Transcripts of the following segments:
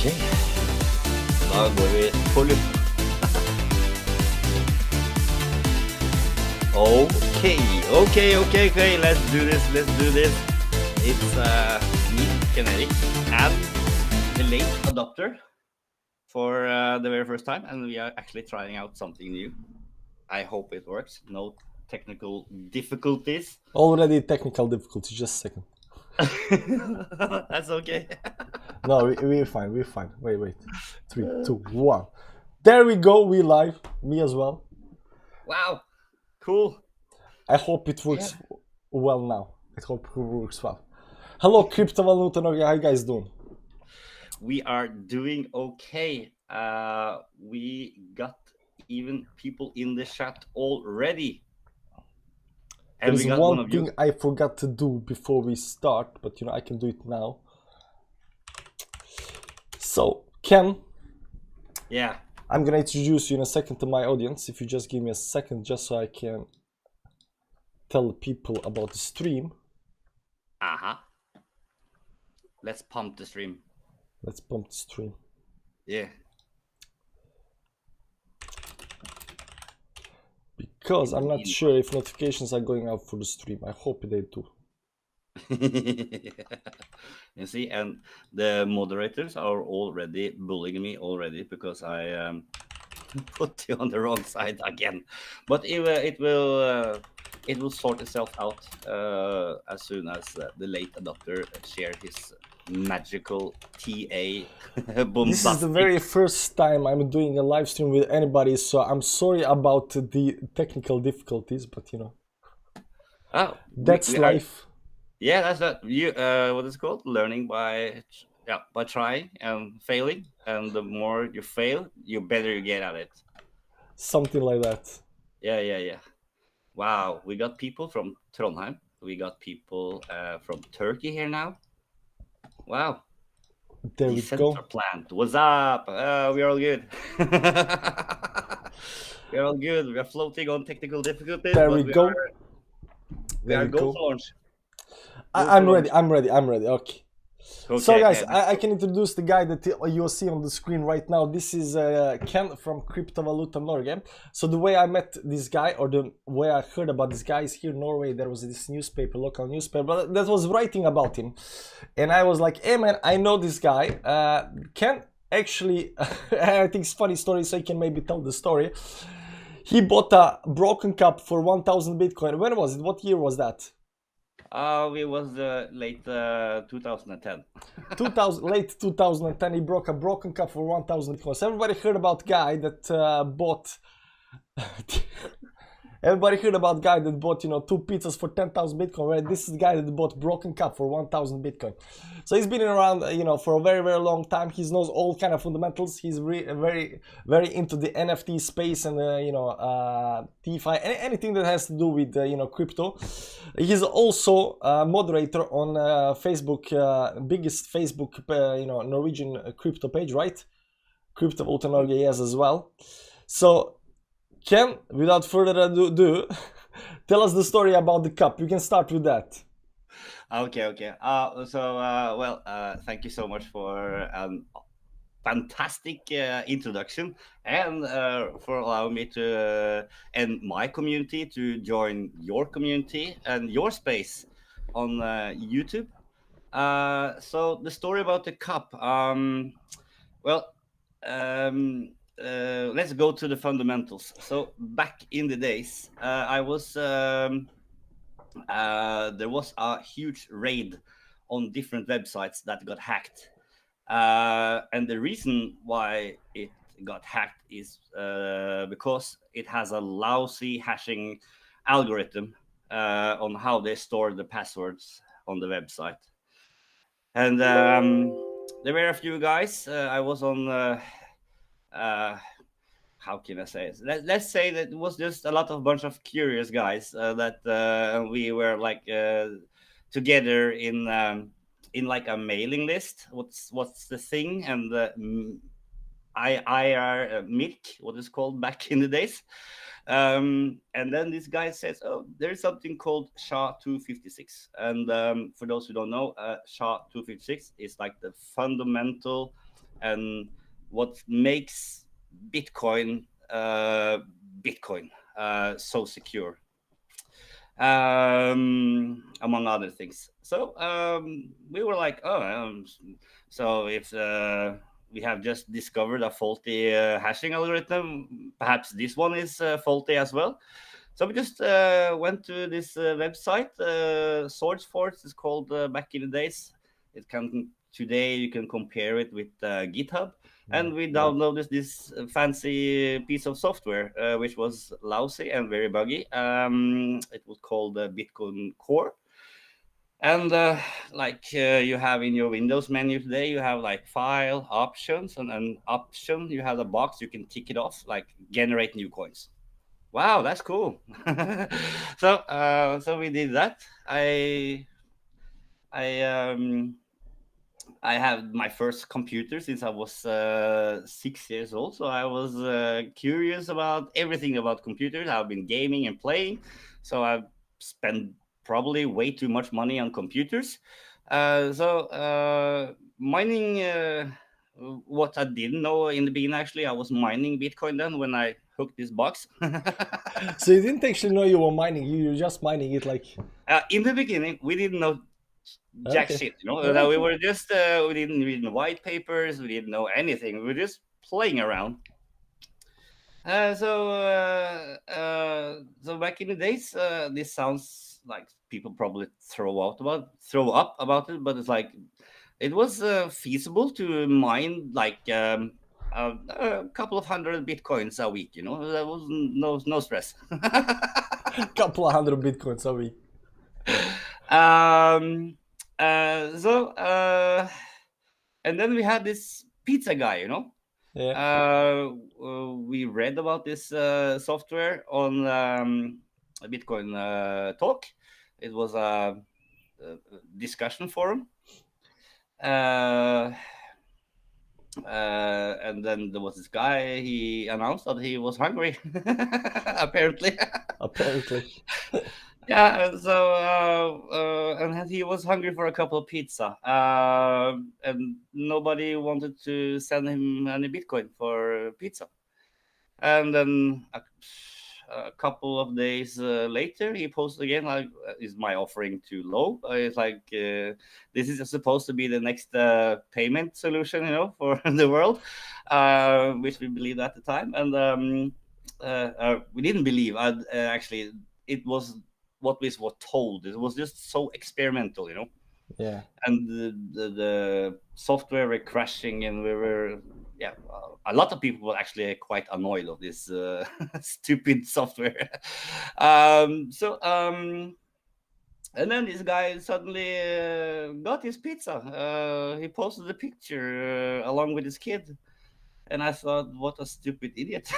Da går vi på luft. Okay. Let's do this. It's me, Ken-Erik, and the late adopter for the very first time, and we are actually trying out something new. I hope it works. No technical difficulties. Already technical difficulties. Just a second. That's okay. No, we're fine. Wait. 3, 2, 1. There we go. We live. Me as well. Wow. Cool. I hope it works well now. I hope it works well. Hello, KRYPTOVALUTA. How you guys doing? We are doing okay. We got even people in the chat already. And there's one thing I forgot to do before we start, but I can do it now. So, Ken. Yeah. I'm gonna introduce you in a second to my audience. If you just give me a second, just so I can tell people about the stream. Let's pump the stream. Yeah. Because I'm not sure if notifications are going out for the stream. I hope they do. You see, and the moderators are already bullying me already because I put you on the wrong side again. But it will sort itself out as soon as the late adopter shares his magical TA bombastic. This is the very first time I'm doing a live stream with anybody, so I'm sorry about the technical difficulties, but that's life. Yeah, that's that. What is it called? Learning by trying and failing, and the more you fail, you better you get at it. Something like that. Yeah. Wow, we got people from Trondheim. We got people from Turkey here now. Wow. There we go. Plant. What's up? We're all good. We're all good. We are floating on technical difficulties. There we go. We are go for launch. I'm ready. Okay. So guys, okay. I can introduce the guy that you'll see on the screen right now. This is Ken from KRYPTOVALUTA Norge. So the way I met this guy, or the way I heard about this guy, is here in Norway. There was this newspaper, local newspaper, that was writing about him. And I was like, hey man, I know this guy. Ken actually, I think it's a funny story, so he can maybe tell the story. He bought a broken cup for 1,000 Bitcoin. When was it? What year was that? It was late 2010. Late 2010, he broke a broken cup for 1,000 Bitcoin. So everybody heard about guy that bought. Everybody heard about guy that bought 2 pizzas for 10,000 Bitcoin. Right? This is the guy that bought broken cup for 1,000 Bitcoin. So he's been around, for a very, very long time. He knows all kind of fundamentals. He's very, very into the NFT space and DeFi, anything that has to do with crypto. He's also a moderator on Facebook, biggest Facebook, Norwegian crypto page, right? KRYPTOVALUTA Norge yes as well. So Ken, without further ado, tell us the story about the cup. You can start with that. Okay. Thank you so much for fantastic introduction and for allowing me to and my community to join your community and your space on YouTube. So the story about the cup. Let's go to the fundamentals. So back in the days, there was a huge raid on different websites that got hacked. And the reason why it got hacked is because it has a lousy hashing algorithm on how they store the passwords on the website. And there were a few guys. I was on how can I say it? Let's say that it was just a bunch of curious guys that we were like together in like a mailing list. What's the thing? And the IR milk, what is called back in the days. And then this guy says, oh, there's something called SHA-256. And for those who don't know, SHA-256 is like the fundamental and what makes Bitcoin Bitcoin so secure, among other things. So we were like, oh, so if we have just discovered a faulty hashing algorithm, perhaps this one is faulty as well. So we just went to this website. SourceForge is called back in the days. Today you can compare it with GitHub, and we downloaded this fancy piece of software, which was lousy and very buggy. It was called Bitcoin Core. And you have in your Windows menu today, you have like file options, and an option, you have a box, you can tick it off, like generate new coins. Wow, that's cool. So we did that. I had my first computer since I was 6 years old, so I was curious about everything about computers. I've been gaming and playing, so I've spent probably way too much money on computers. Mining, what I didn't know in the beginning, actually, I was mining Bitcoin then when I hooked this box. So you didn't actually know you were mining, you were just mining it like... In the beginning, we didn't know jack shit, we were just we didn't read the white papers, we didn't know anything, we were just playing around. So back in the days, this sounds like people probably throw up about it, but it's like it was feasible to mine like a couple of hundred Bitcoins a week. There was no stress. Couple of hundred Bitcoins a week. And then we had this pizza guy, we read about this software on a Bitcoin talk. It was a discussion forum. And then there was this guy, he announced that he was hungry, apparently. Yeah, and he was hungry for a couple of pizza, and nobody wanted to send him any Bitcoin for pizza. And then a couple of days later, he posted again, like, is my offering too low? It's like, this is supposed to be the next payment solution, for the world, which we believed at the time. And we didn't believe, actually, it was what we were told. It was just so experimental, Yeah. And the software were crashing, and we were, a lot of people were actually quite annoyed of this stupid software. And then this guy suddenly got his pizza. He posted a picture along with his kid, and I thought, what a stupid idiot.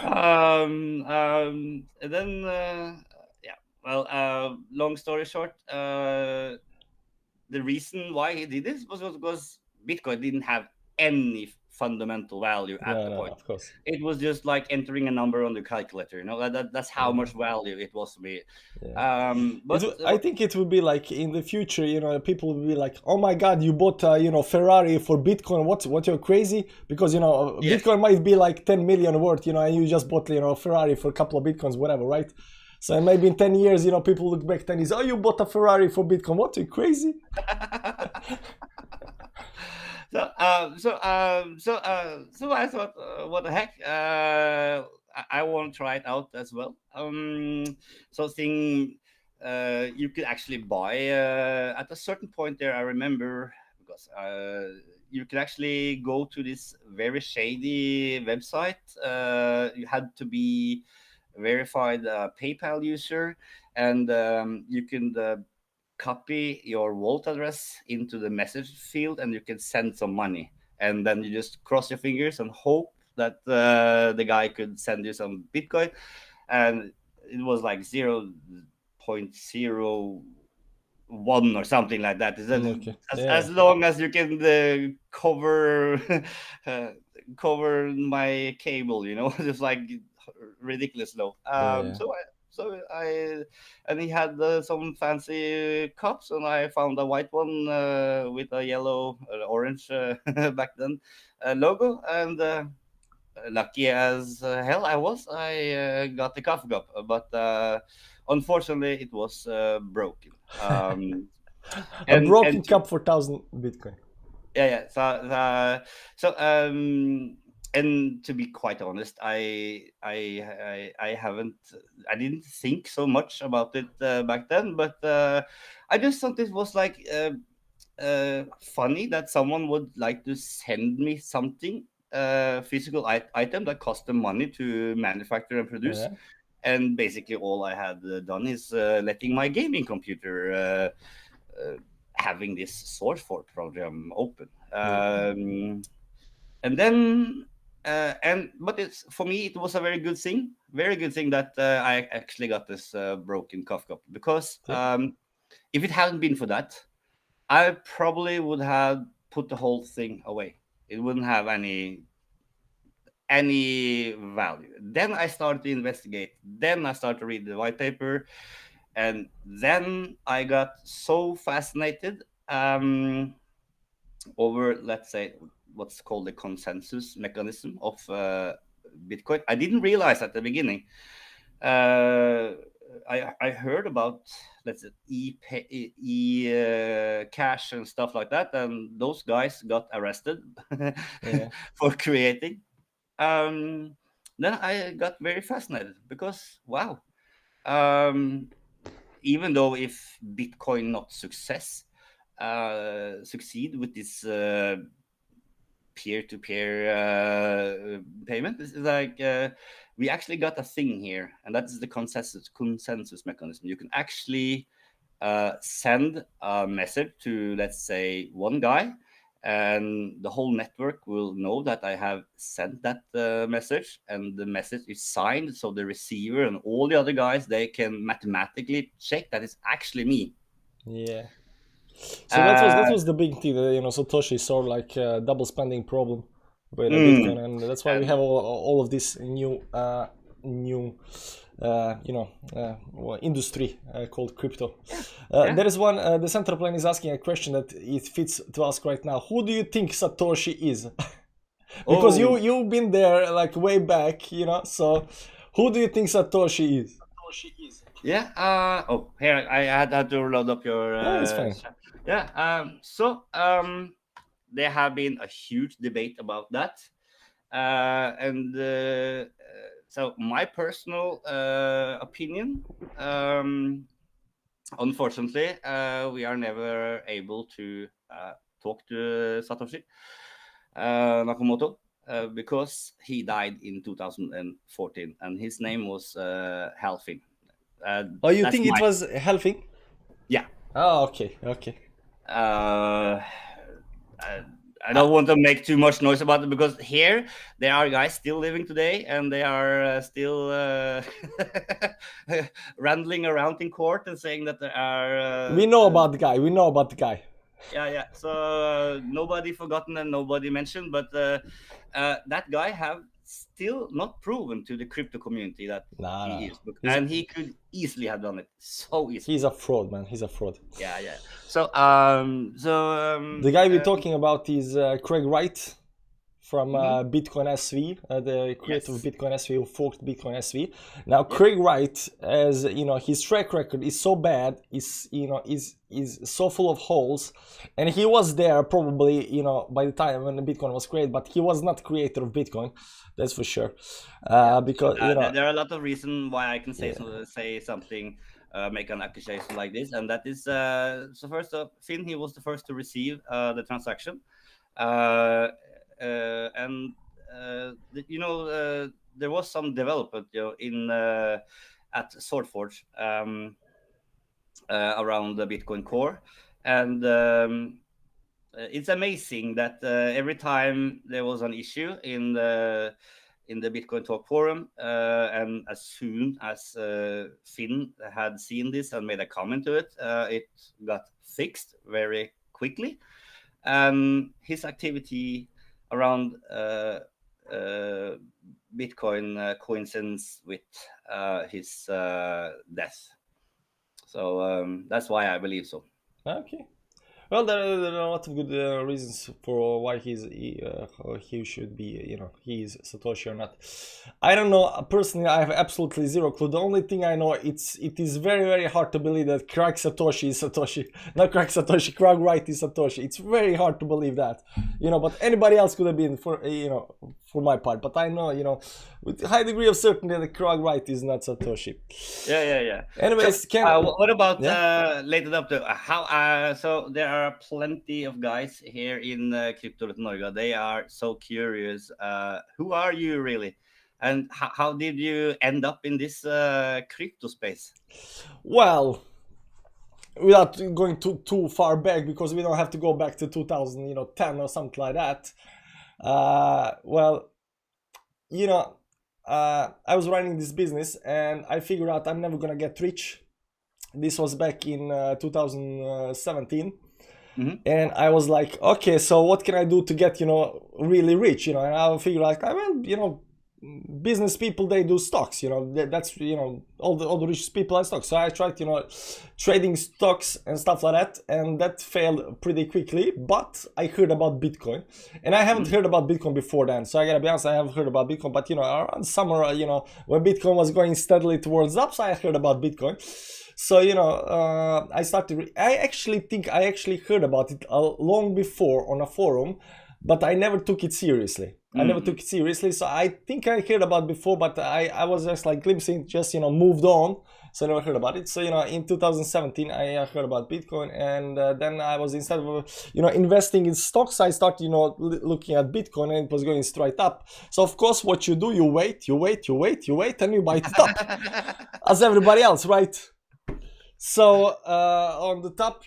And then long story short, the reason why he did this was because Bitcoin didn't have any fundamental value at the point. Of course. It was just like entering a number on the calculator. That's how much value it was to me. Yeah. I think it will be like in the future, people will be like, oh my god, you bought Ferrari for Bitcoin, what, you're crazy? Because Bitcoin might be like 10 million worth, and you just bought a Ferrari for a couple of Bitcoins, whatever, right? So maybe in 10 years, people look back 10 years, oh, you bought a Ferrari for Bitcoin, what, are you crazy? So I thought, what the heck? I want to try it out as well. You could actually buy at a certain point there. I remember because you could actually go to this very shady website. You had to be a verified PayPal user, and you can copy your wallet address into the message field, and you can send some money, and then you just cross your fingers and hope that the guy could send you some Bitcoin. And it was like 0.01 or something like that. As long as you can cover cover my cable, just like ridiculous low. So So and he had some fancy cups, and I found a white one with a yellow, orange back then logo, and lucky as hell I got the coffee cup, but unfortunately it was broken. A And broken cup for 1,000 Bitcoin. yeah. And to be quite honest, I haven't, I didn't think so much about it back then, but I just thought it was like funny that someone would like to send me something, physical item that cost them money to manufacture and produce. Yeah. And basically all I had done is letting my gaming computer having this source for program open. And then but it's, for me it was a very good thing that I actually got this broken cough cup, because if it hadn't been for that, I probably would have put the whole thing away. It wouldn't have any value. Then I started to investigate. Then I started to read the white paper, and then I got so fascinated over, let's say, what's called the consensus mechanism of Bitcoin. I didn't realize at the beginning. I heard about, let's say, cash and stuff like that, and those guys got arrested for creating. Then I got very fascinated because wow, even though if Bitcoin not succeed with this peer-to-peer payment, this is like we actually got a thing here, and that is the consensus mechanism. You can actually send a message to, let's say, one guy, and the whole network will know that I have sent that message, and the message is signed, so the receiver and all the other guys, they can mathematically check that it's actually me. Yeah. So that was the big thing that, Satoshi saw, like double spending problem with Bitcoin, and that's why we have all of this new industry called crypto. There is one, the central plan is asking a question that it fits to ask right now. Who do you think Satoshi is? Because you've been there like way back, so who do you think Satoshi is? Yeah. Here I had to load up your. It's fine. Yeah. There have been a huge debate about that, and so my personal opinion. Unfortunately, we are never able to talk to Satoshi Nakamoto. Because he died in 2014, and his name was Halfing. You think it was Halfing? Yeah. Oh, okay. I don't want to make too much noise about it, because here there are guys still living today, and they are still rambling around in court and saying that there are. We know about the guy. Yeah. So nobody forgotten and nobody mentioned, but that guy have still not proven to the crypto community that he is, and he could easily have done it so easily. He's a fraud, man. He's a fraud. Yeah. So the guy we're talking about is Craig Wright from Bitcoin SV, the creator of Bitcoin SV, who forked Bitcoin SV. Now, Craig Wright, as his track record is so bad, is so full of holes, and he was there probably, by the time when Bitcoin was created, but he was not creator of Bitcoin, that's for sure. Because there are a lot of reasons why I can say something. Make an accusation like this, and that is so first off, Finn, he was the first to receive the transaction, and there was some development in at SwordForge around the Bitcoin core, and it's amazing that every time there was an issue in the Bitcoin Talk forum, and as soon as Finn had seen this and made a comment to it, it got fixed very quickly. His activity around Bitcoin coincidence with his death. So that's why I believe so. Okay. Well, there are a lot of good reasons for why he should be, he is Satoshi or not. I don't know. Personally, I have absolutely zero clue. The only thing I know, it is very, very hard to believe that Craig Satoshi is Satoshi. Not Craig Satoshi, Craig Wright is Satoshi. It's very hard to believe that, but anybody else could have been for my part. But I know, with a high degree of certainty that Craig Wright is not Satoshi. Yeah. Anyways, what about later up to how? So there are plenty of guys here in KRYPTOVALUTA Norge. They are so curious. Who are you really? And how did you end up in this crypto space? Well, without going too far back, because we don't have to go back to 2010 or something like that. I was running this business and I figured out I'm never gonna get rich. This was back in 2017. Mm-hmm. And I was like, okay, so what can I do to get, really rich, and I figured like, business people, they do stocks, that's, all the richest people are stocks. So I tried, trading stocks and stuff like that, and that failed pretty quickly. But I heard about Bitcoin, and I haven't heard about Bitcoin before then. So I gotta be honest, I haven't heard about Bitcoin, but around summer, when Bitcoin was going steadily towards up, so I heard about Bitcoin. So, I started, I actually think I actually heard about it long before on a forum, but I never took it seriously. So I think I heard about it before, but I was just like glimpsing, just, moved on. So I never heard about it. So, in 2017, I heard about Bitcoin, and then I was, instead of, investing in stocks, I started, looking at Bitcoin, and it was going straight up. So of course, what you do, you wait, and you buy it up, as everybody else, right? So on the top,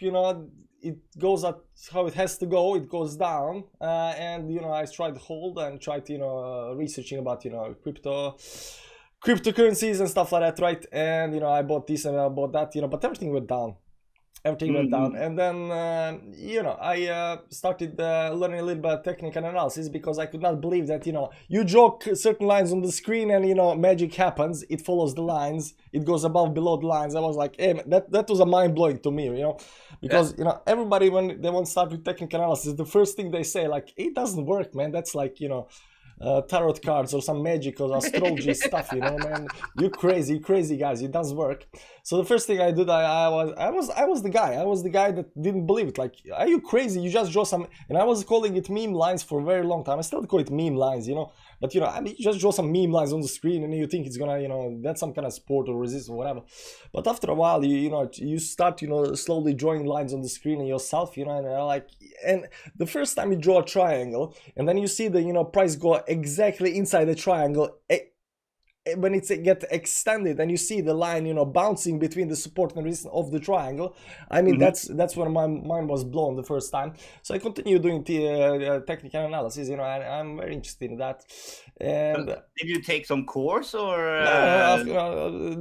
it goes at how it has to go. It goes down, and I tried to hold and tried to researching about cryptocurrencies and stuff like that, right? And I bought this and I bought that, but everything went down. Went down, and then I started learning a little bit of technical analysis, because I could not believe that you draw certain lines on the screen and magic happens. It follows the lines, it goes above, below the lines. I was like, hey, that was a mind-blowing to me, because everybody, when they want to start with technical analysis, the first thing they say, like, it doesn't work, man. That's like tarot cards or some magic or astrology stuff, man. You crazy guys, it doesn't work. So the first thing I did, I was the guy that didn't believe it. Like, are you crazy? You just draw some, and I was calling it meme lines for a very long time. I still call it meme lines, but you just draw some meme lines on the screen, and you think it's gonna, that's some kind of sport or resist or whatever. But after a while, you start, slowly drawing lines on the screen and yourself, and the first time you draw a triangle, and then you see the, price go exactly inside the triangle, when it gets extended, and you see the line, bouncing between the support and resistance of the triangle. I mean, that's when my mind was blown the first time. So I continue doing technical analysis, and I'm very interested in that. And did you take some course, or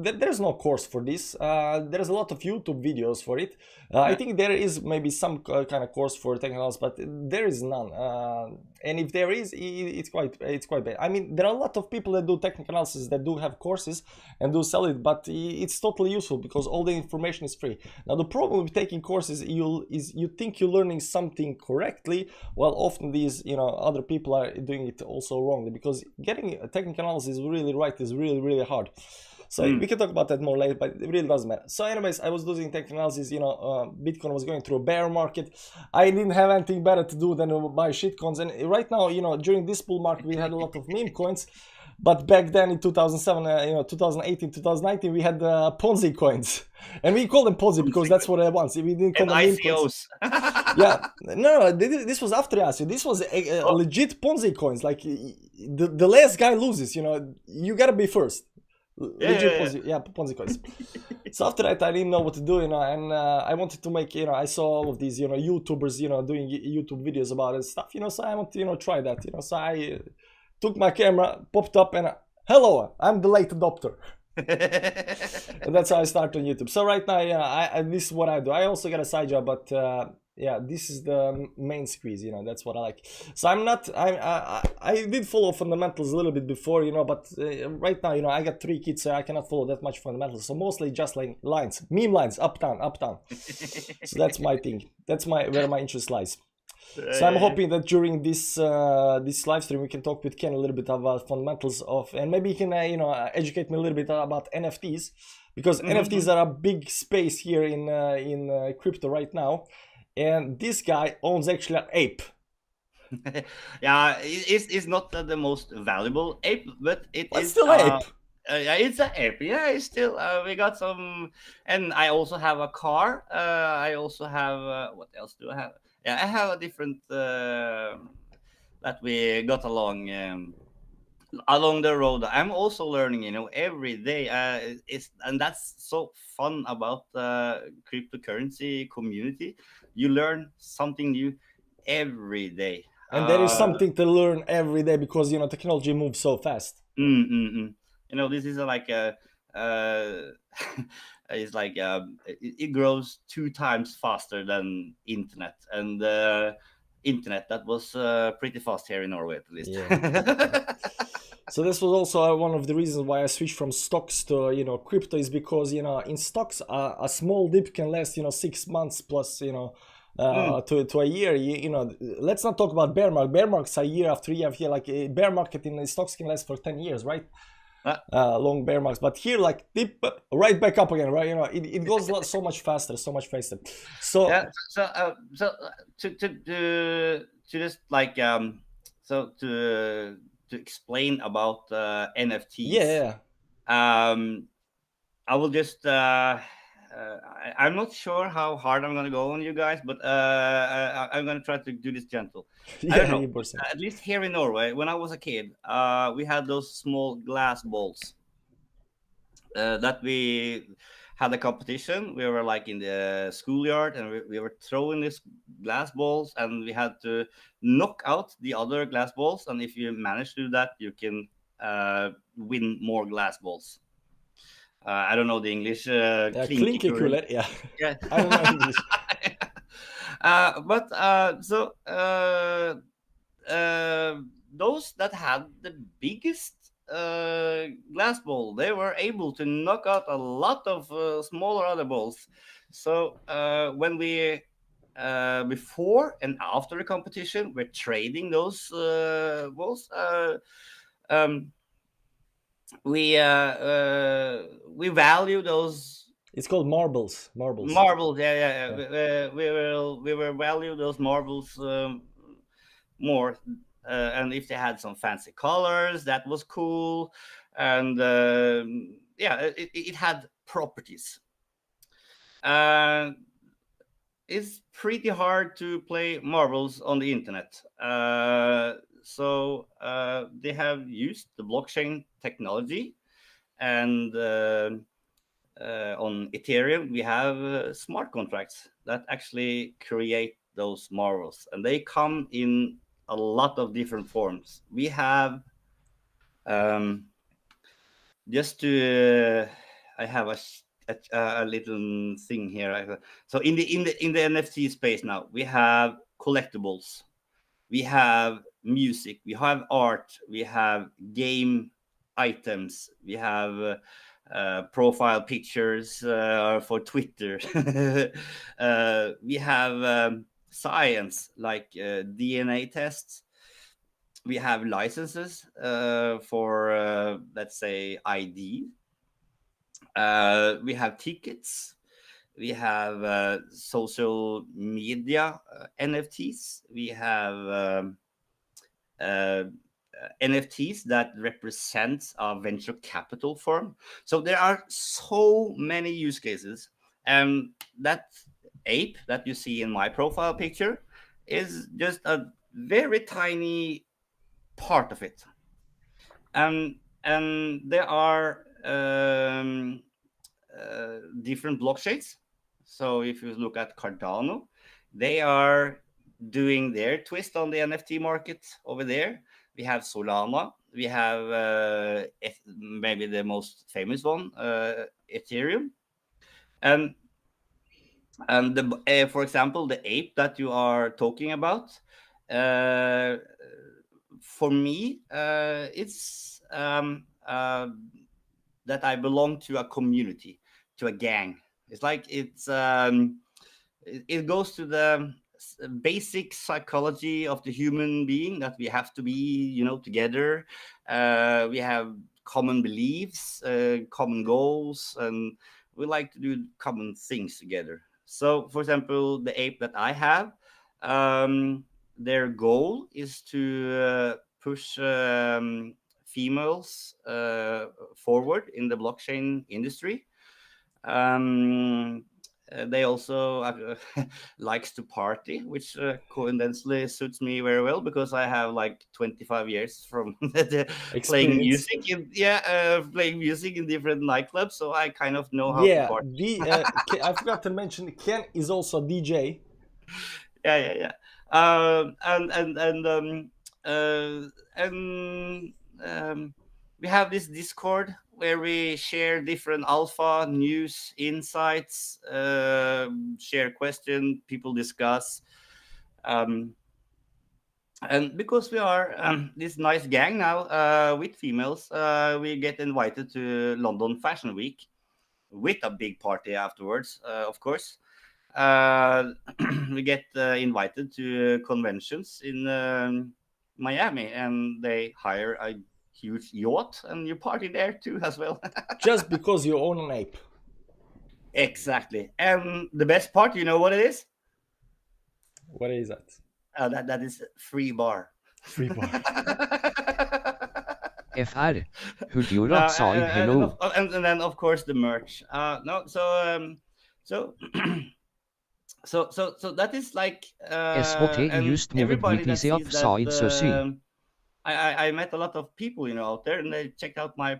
there's no course for this. There's a lot of YouTube videos for it. I think there is maybe some kind of course for technical analysis, but there is none. And if there is, it's quite bad. I mean, there are a lot of people that do technical analysis that do have courses and do sell it, but it's totally useful because all the information is free. Now, the problem with taking courses is you think you're learning something correctly, while often these other people are doing it also wrongly, because getting a technical analysis really right is really hard. So we can talk about that more later, but it really doesn't matter. So anyways, I was doing technical analysis, Bitcoin was going through a bear market. I didn't have anything better to do than buy shitcoins. And right now, during this bull market, we had a lot of meme coins. But back then in 2007, 2018, 2019, we had Ponzi coins. And we call them Ponzi because that's what I want. We didn't call them meme coins. Yeah. No, this was after ICO. This was a legit Ponzi coins. Like, the last guy loses, you gotta be first. Ponzi coins. So after that, I didn't know what to do, and I wanted to make, I saw all of these, YouTubers, doing YouTube videos about it stuff, so I want to, try that, so I took my camera, popped up, and hello, I'm the late adopter. And that's how I started on YouTube. So right now, this is what I do. I also got a side job, but Yeah, this is the main squeeze, you know, that's what I like. So I'm not, I did follow fundamentals a little bit before, you know, but right now, you know, I got 3 kids, so I cannot follow that much fundamentals. So mostly just like lines, meme lines, up, down, up, down. So that's my thing. That's where my interest lies. So I'm hoping that during this this live stream we can talk with Ken a little bit about fundamentals of, and maybe he can you know, educate me a little bit about NFTs, because NFTs are a big space here in crypto right now, and this guy owns actually an ape. Yeah, it's not the most valuable ape, but it But is. still ape. Yeah, it's an ape. Yeah, it's still. We got some, and I also have a car. I also have. What else do I have? Yeah, I have a different that we got along the road. I'm also learning, you know, every day. It's and that's so fun about the cryptocurrency community. You learn something new every day. And there is something to learn every day, because you know technology moves so fast. You know, this is like a it's like it grows 2 times faster than internet, and internet that was pretty fast here in Norway, at least. Yeah. So this was also one of the reasons why I switched from stocks to, you know, crypto, is because, you know, in stocks a small dip can last, you know, 6 months plus, you know, to a year. You know, let's not talk about bear market. Bear markets a year after year after year. Like a bear market in the stocks can last for 10 years, right? Long bear markets, but here like dip right back up again, right? You know, it goes so much faster, so much faster. So Yeah, so to just like so to explain about NFTs. yeah. I will just I'm not sure how hard I'm gonna go on you guys, but I'm gonna try to do this gentle. I don't know. 100%. At least here in Norway, when I was a kid, we had those small glass balls that we had a competition. We were like in the schoolyard, and we were throwing these glass balls, and we had to knock out the other glass balls. And if you manage to do that, you can win more glass balls. I don't know the English. Klinkekuler, yeah. Yeah. I don't know English. Those that had the biggest glass ball, they were able to knock out a lot of smaller other balls. So when we before and after the competition, we're trading those balls. We value those. It's called marbles. Marbles, yeah. We will value those marbles more, and if they had some fancy colors, that was cool, and yeah, it had properties. It's pretty hard to play marbles on the internet, so they have used the blockchain technology, and on Ethereum, we have smart contracts that actually create those marvels, and they come in a lot of different forms. We have just to I have a little thing here. So in the NFT space now, we have collectibles, we have music, we have art, we have game items, we have profile pictures for Twitter. We have science like DNA tests. We have licenses for, let's say, ID. We have tickets. We have social media NFTs. We have NFTs that represents a venture capital firm. So there are so many use cases, and that ape that you see in my profile picture is just a very tiny part of it. And there are different blockchains. So if you look at Cardano, they are doing their twist on the NFT market over there. We have Solana. We have maybe the most famous one, Ethereum. And And for example, the ape that you are talking about, for me, it's that I belong to a community, to a gang. It's like it goes to the basic psychology of the human being, that we have to be, together. We have common beliefs, common goals, and we like to do common things together. So, for example, the ape that I have, their goal is to push females forward in the blockchain industry. They also likes to party, which coincidentally suits me very well, because I have like 25 years from playing Experience. music playing music in different nightclubs, so I kind of know how to Yeah, party. I forgot to mention Ken is also a DJ. Yeah. And we have this Discord where we share different alpha news, insights, share questions, people discuss. And because we are this nice gang now, with females, we get invited to London Fashion Week with a big party afterwards, of course. We get invited to conventions in Miami, and they hire a huge yacht, and you party there too as well. Just because you own an ape. Exactly. And the best part, you know what it is? What is that? That is free bar. Free bar. FR. Hultjorda sa in hello. And then of course the merch. No, so so that is like SHT and just moved everybody that BTC up sees side that, so see. I met a lot of people, out there, and they checked out my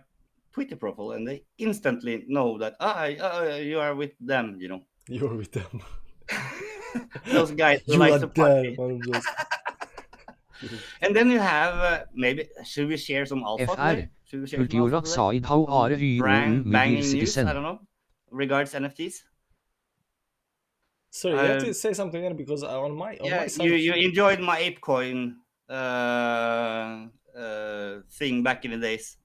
Twitter profile, and they instantly know that you are with them, You're with them. those guys who You like are to party. there, man. And then you have maybe, should we share some alpha FR. today? Should we share some Hultjorda alpha today? side how are you Banging news, I citizen. don't know, regards NFTs. Sorry, you have to say something again, because on my side, you enjoyed my ApeCoin thing back in the days.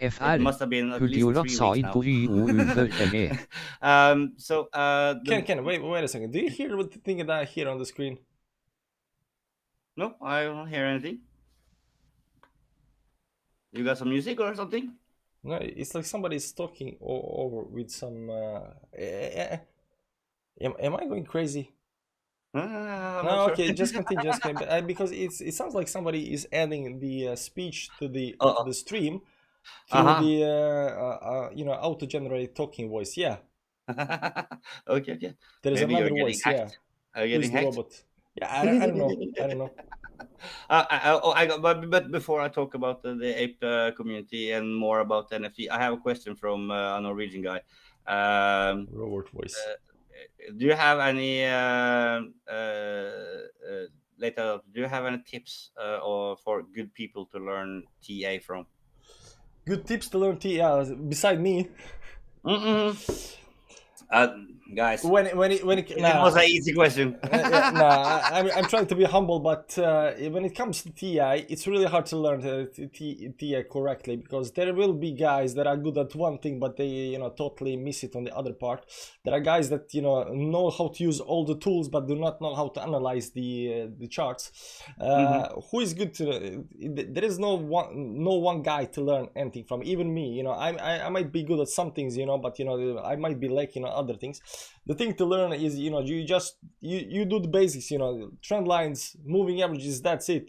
FR. It must have been at least 3 Hultjorda weeks side now. på So Ken, wait a second. Do you hear what the thing that I hear on the screen? No, I don't hear anything. You got some music or something? No, it's like somebody's talking over with some. Am I going crazy? No, okay, just continue, because it sounds like somebody is adding the speech to the stream through the auto-generate talking voice. Yeah. Okay. There is Maybe another you're voice. getting hacked. Yeah. Are you getting hacked? Robot? Yeah, I don't know. I don't know. But before I talk about the ape community and more about NFT, I have a question from a Norwegian guy. Robot voice. Do you have any later? Do you have any tips or for good people to learn TA from? Good tips to learn TA beside me. Guys, when it was an easy question. I'm trying to be humble, but when it comes to TI, it's really hard to learn TI correctly, because there will be guys that are good at one thing, but they totally miss it on the other part. There are guys that know how to use all the tools, but do not know how to analyze the charts. Who is good to? There is no one guy to learn anything from. Even me, I might be good at some things, but I might be lacking on other things. The thing to learn is you do the basics, trend lines, moving averages, that's it,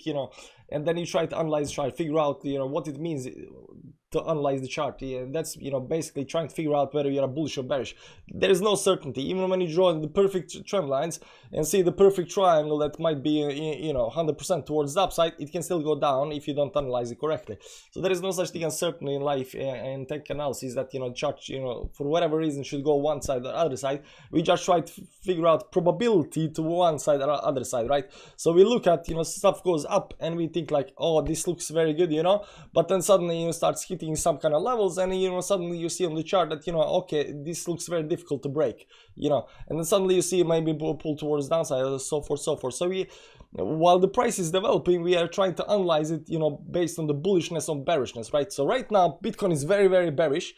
and then you try to analyze, try to figure out what it means to analyze the chart. That's basically trying to figure out whether you're bullish or bearish. There is no certainty. Even when you draw the perfect trend lines and see the perfect triangle that might be 100% towards the upside, it can still go down if you don't analyze it correctly. So there is no such thing as certainty in life and tech analysis that chart for whatever reason should go one side or other side. We just try to figure out probability to one side or other side, right? So we look at stuff goes up and we think like, oh, this looks very good, but then suddenly starts hitting hitting some kind of levels, and suddenly you see on the chart that okay, this looks very difficult to break, and then suddenly you see maybe pull towards downside, so forth. So while the price is developing, we are trying to analyze it, based on the bullishness or bearishness, right? So right now Bitcoin is very, very bearish.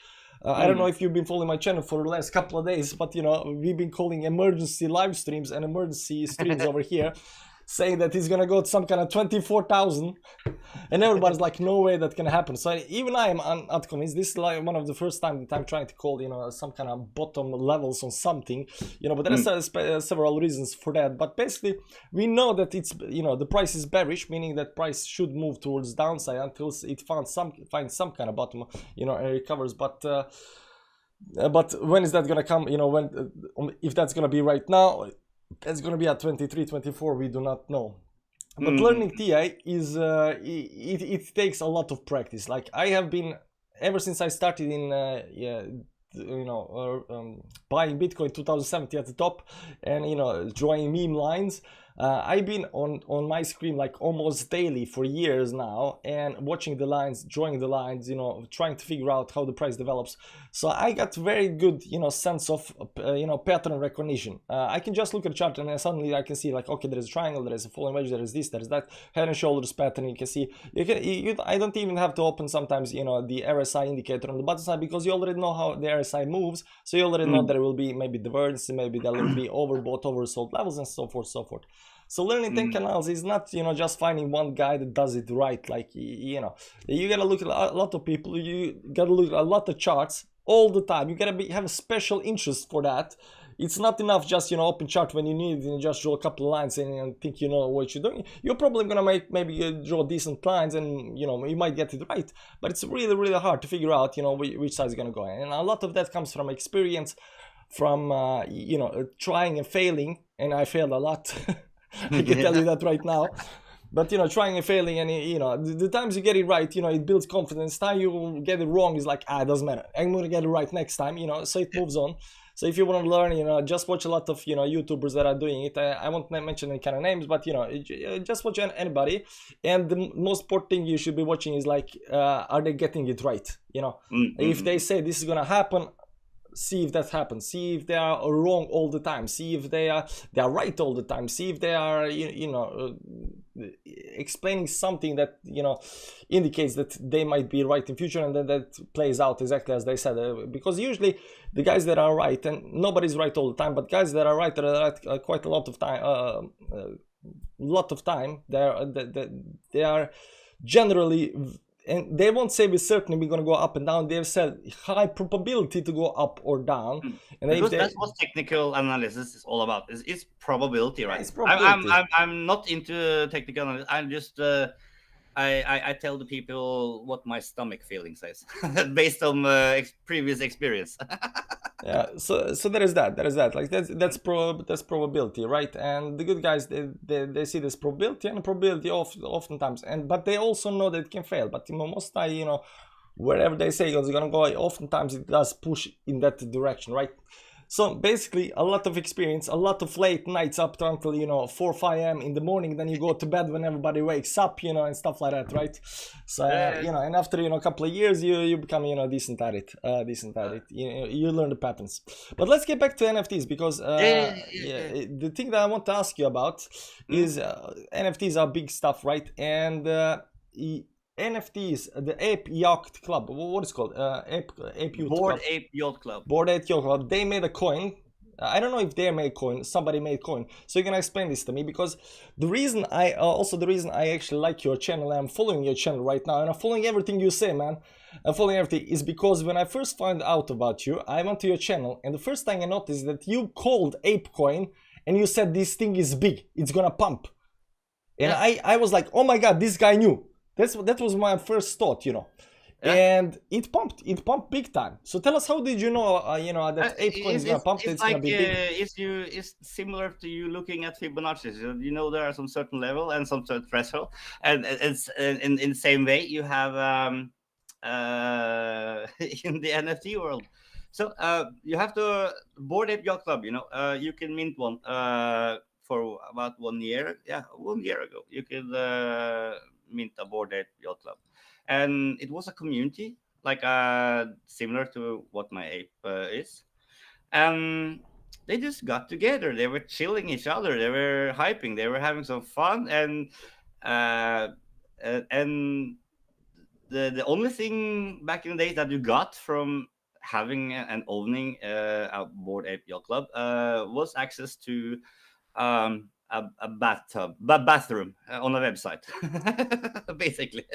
I don't know if you've been following my channel for the last couple of days, but we've been calling emergency live streams and emergency streams over here, saying that he's gonna go to some kind of 24,000, and everybody's like, no way that can happen. So even I am not convinced. This is like one of the first time that I'm trying to call some kind of bottom levels on something, but there are several reasons for that. But basically we know that it's the price is bearish, meaning that price should move towards downside until it finds some kind of bottom, and recovers. But when is that gonna come? When if that's gonna be right now, it's going to be at 23, 24, we do not know. But learning TI is, it takes a lot of practice. Like I have been, ever since I started in, buying Bitcoin 2017 at the top, and, drawing meme lines, I've been on my screen like almost daily for years now, and watching the lines, drawing the lines, trying to figure out how the price develops. So I got very good, sense of, pattern recognition. I can just look at the chart and then suddenly I can see like, okay, there is a triangle, there is a falling wedge, there is this, there is that, head and shoulders pattern. You can see, I don't even have to open sometimes, the RSI indicator on the bottom side, because you already know how the RSI moves. So you already know there will be maybe divergence, maybe there will be overbought, oversold levels, and so forth, so forth. So learning technical analysis is not, just finding one guy that does it right. Like, you gotta look at a lot of people, you gotta look at a lot of charts all the time. You gotta have a special interest for that. It's not enough just, open chart when you need it and just draw a couple of lines and think you know what you're doing. You're probably gonna maybe draw decent lines, and, you might get it right. But it's really, really hard to figure out, which side is gonna go. And a lot of that comes from experience, from, trying and failing. And I failed a lot. I can tell you that right now. But trying and failing, and the times you get it right, it builds confidence. Time you get it wrong is like, it doesn't matter, I'm gonna get it right next time, so it moves on. So if you want to learn, just watch a lot of YouTubers that are doing it. I won't mention any kind of names, but just watch anybody. And the most important thing you should be watching is like, are they getting it right? If they say this is gonna happen, see if that happens. See if they are wrong all the time. See if they are right all the time. See if they are explaining something that indicates that they might be right in future, and then that plays out exactly as they said. Because usually the guys that are right, and nobody's right all the time, but guys that are right quite a lot of time, they are generally. And they won't say with certainty we're going to go up and down. They've said high probability to go up or down. And because that's what technical analysis is all about. It's probability, right? It's probability. I'm not into technical analysis. I'm just I tell the people what my stomach feeling says based on previous experience. Yeah, so there is that. Like that's probability, right? And the good guys, they see this probability, and probability oftentimes, but they also know that it can fail. But most time, wherever they say it's gonna go, oftentimes it does push in that direction, right? So basically, a lot of experience, a lot of late nights up until 4 5 a.m. in the morning. Then you go to bed when everybody wakes up, and stuff like that, right? So and after a couple of years, you become decent at it. You learn the patterns. But let's get back to NFTs, because the thing that I want to ask you about is NFTs are big stuff, right? And NFTs, the Ape Yacht Club, what is it called? Ape Yacht Club. Bored Ape Yacht Club. Bored Ape Yacht Club. They made a coin. I don't know if they made coin. Somebody made coin. So you can explain this to me, because the reason I actually like your channel, and I'm following your channel right now, and I'm following everything you say, man. I'm following everything, is because when I first found out about you, I went to your channel, and the first thing I noticed that you called Ape Coin, and you said this thing is big. It's gonna pump. And I was like, oh my god, this guy knew. That was my first thought, and it pumped big time. So tell us, how did you know, that ApeCoin is gonna pump? It's like, gonna be big. It's similar to you looking at Fibonacci. There are some certain level and some certain threshold, and it's in the same way you have in the NFT world. So you have to Bored Ape Yacht Club. You can mint one for about 1 year. Yeah, 1 year ago you could mint a Bored Ape Yacht Club, and it was a community like similar to what my ape is. And they just got together. They were chilling each other. They were hyping. They were having some fun, uh, and the only thing back in the days that you got from having and owning a Bored Ape Yacht Club was access to a bathroom on a website, basically.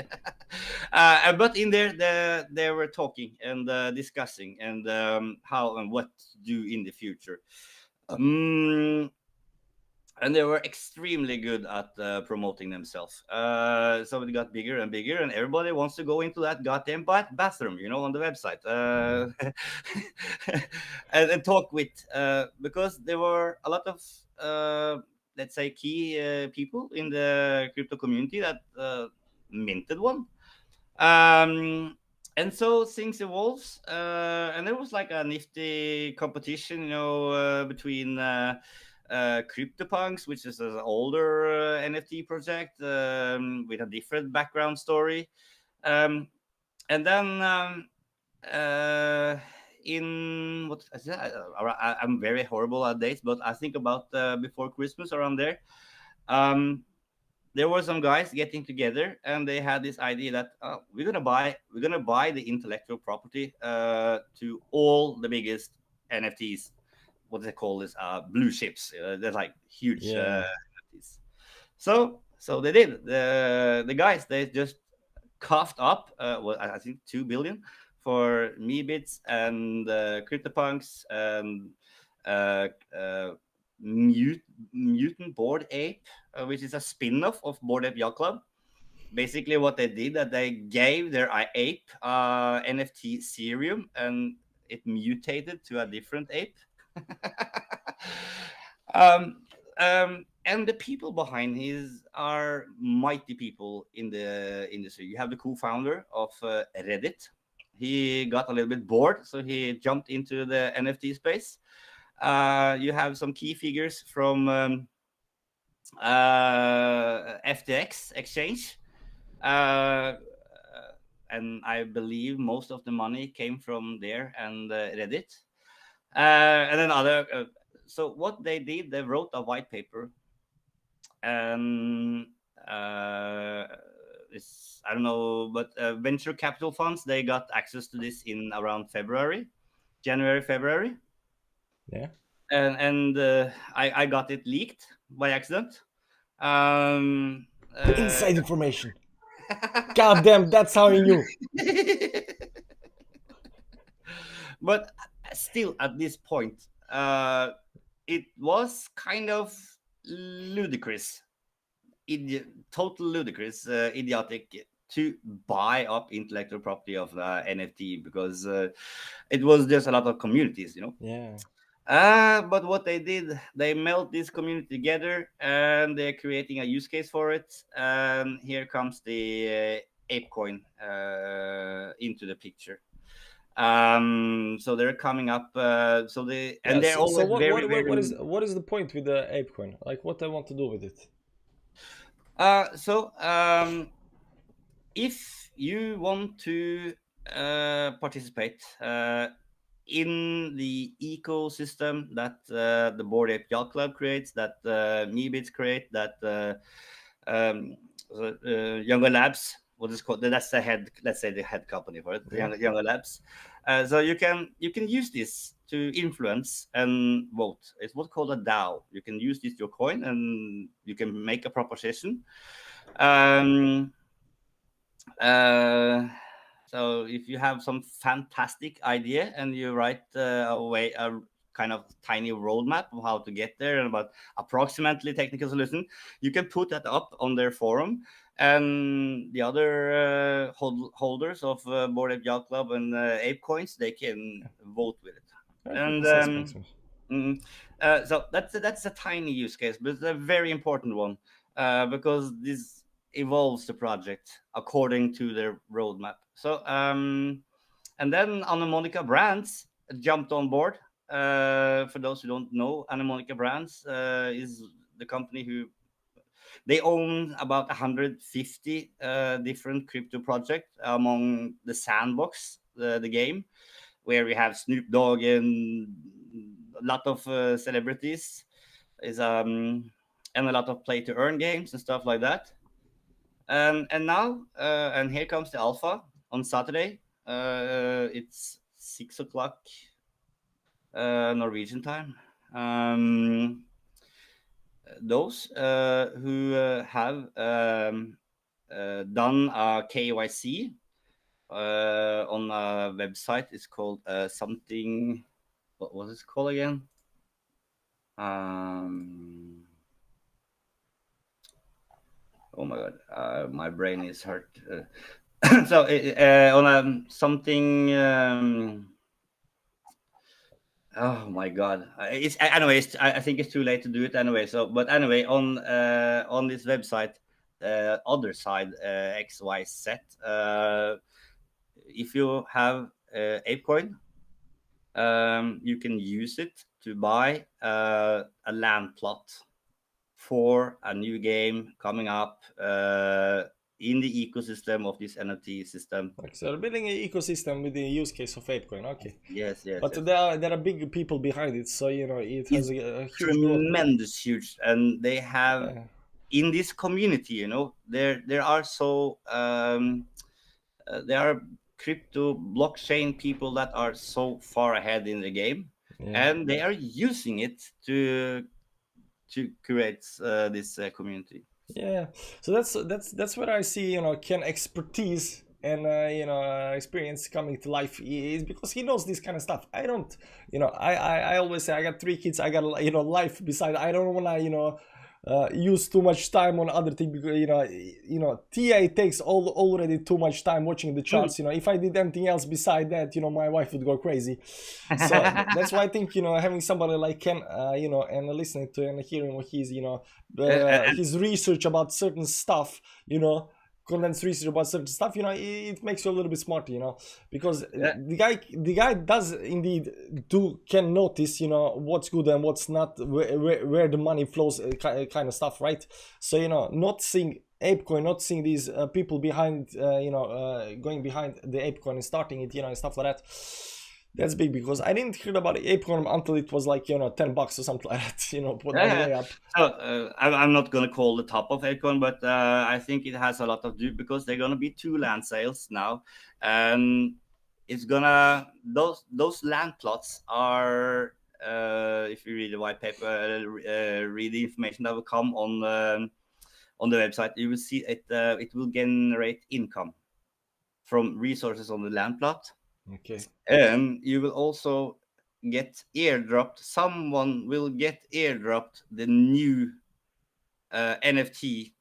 But in there, they were talking and discussing and how and what to do in the future. And they were extremely good at promoting themselves. So it got bigger and bigger, and everybody wants to go into that goddamn bathroom, on the website, and talk with, because there were a lot of, let's say, key people in the crypto community that minted one. And so things evolves, and there was like a nifty competition, between CryptoPunks, which is an older NFT project with a different background story, and then in what I'm very horrible at dates, but I think about before Christmas, around there. There were some guys getting together, and they had this idea that we're gonna buy the intellectual property to all the biggest NFTs. What do they call this? Blue chips. They're like huge NFTs. So they did. The guys, they just coughed up I think 2 billion for Meebits and CryptoPunks and uh, uh, Mutant Bored Ape, which is a spin-off of Bored Ape Yacht Club. Basically, what they did, that they gave their ape NFT serum, and it mutated to a different ape. um, and the people behind his are mighty people in the industry. You have the co-founder of Reddit. He got a little bit bored, so he jumped into the NFT space. You have some key figures from FTX exchange, and I believe most of the money came from there and Reddit, and then other. So what they did, they wrote a white paper, and it's, I don't know, but venture capital funds, they got access to this in around January, February. Yeah. And I got it leaked by accident. Inside information. God damn, that's how you knew. But still, at this point, it was kind of ludicrous, total ludicrous, idiotic to buy up intellectual property of NFT, because it was just a lot of communities, Yeah. But what they did, they melt this community together, and they're creating a use case for it. And here comes the ApeCoin into the picture. So they're coming up. So they and they're always so very. what is the point with the ApeCoin? Like, what I want to do with it? So if you want to participate in the ecosystem that the Bored Ape Yacht Club creates, that Meebits create, that Younger Labs, what is called, that's the head, let's say the head company for it, Younger Labs. So you can use this to influence and vote. It's what's called a DAO. You can use this your coin, and you can make a proposition. So if you have some fantastic idea and you write a kind of tiny roadmap of how to get there and about approximately technical solution, you can put that up on their forum, and the other holders of Bored Ape Yacht Club and Ape Coins, they can vote with it. So that's a tiny use case, but it's a very important one, because this evolves the project according to their roadmap. So and then Anemonica Brands jumped on board. For those who don't know, Anemonica Brands is the company who They own about 150 different crypto projects among the Sandbox, the game, where we have Snoop Dogg and a lot of celebrities, and a lot of play to earn games and stuff like that. And now, and here comes the alpha on Saturday. It's 6 o'clock Norwegian time. Those who have done a KYC on a website is called something. What was it called again? Oh my god, my brain is hurt. So on something. Oh my god! It's anyways. I think it's too late to do it anyway. So, but anyway, on this website, other side XYZ. If you have ApeCoin, you can use it to buy a land plot for a new game coming up in the ecosystem of this NFT system. Okay, so they're building an ecosystem with the use case of ApeCoin. Okay. Yes. But yes. there are big people behind it, so you know it has a huge tremendous, huge, and they have in this community. You know, there are so there are crypto blockchain people that are so far ahead in the game, and they are using it to create this community. Yeah, so that's what I see. You know, Ken expertise and experience coming to life is because he knows this kind of stuff. I don't, I always say I got 3 kids. I got life beside. I don't wanna use too much time on other things because TA takes already too much time watching the charts. If I did anything else beside that, my wife would go crazy. So that's why I think having somebody like Ken, and listening to and hearing what he's his research about certain stuff, condensed research about certain stuff, it makes you a little bit smarter, because the guy does indeed can notice, what's good and what's not, where the money flows, kind of stuff, right? So, not seeing ApeCoin, not seeing these people behind, going behind the ApeCoin and starting it, and stuff like that. That's big because I didn't hear about ApeCoin until it was like $10 or something like that. Put all the way up. So I'm not gonna call the top of ApeCoin, but I think it has a lot of do because they're gonna be 2 land sales now, and it's gonna those land plots are if you read the white paper, read the information that will come on the website, you will see it. It will generate income from resources on the land plot. Okay. And you will also get airdropped. Someone will get airdropped the new NFT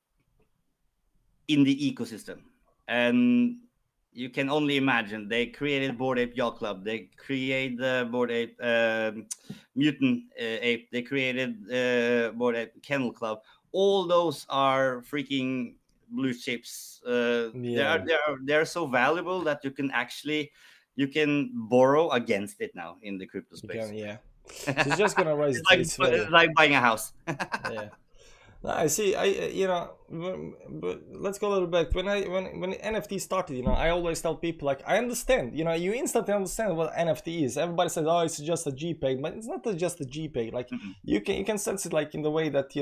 in the ecosystem, and you can only imagine. They created Bored Ape Yacht Club. They created the Bored Ape Mutant Ape. They created Bored Ape Kennel Club. All those are freaking blue chips. They're so valuable that you can borrow against it now in the crypto space. So it's just gonna rise. It's like buying a house. Yeah. I see. But let's go a little back. When NFT started, I always tell people like I understand. You instantly understand what NFT is. Everybody says, "Oh, it's just a JPEG," but it's not just a JPEG. Like you can sense it like in the way that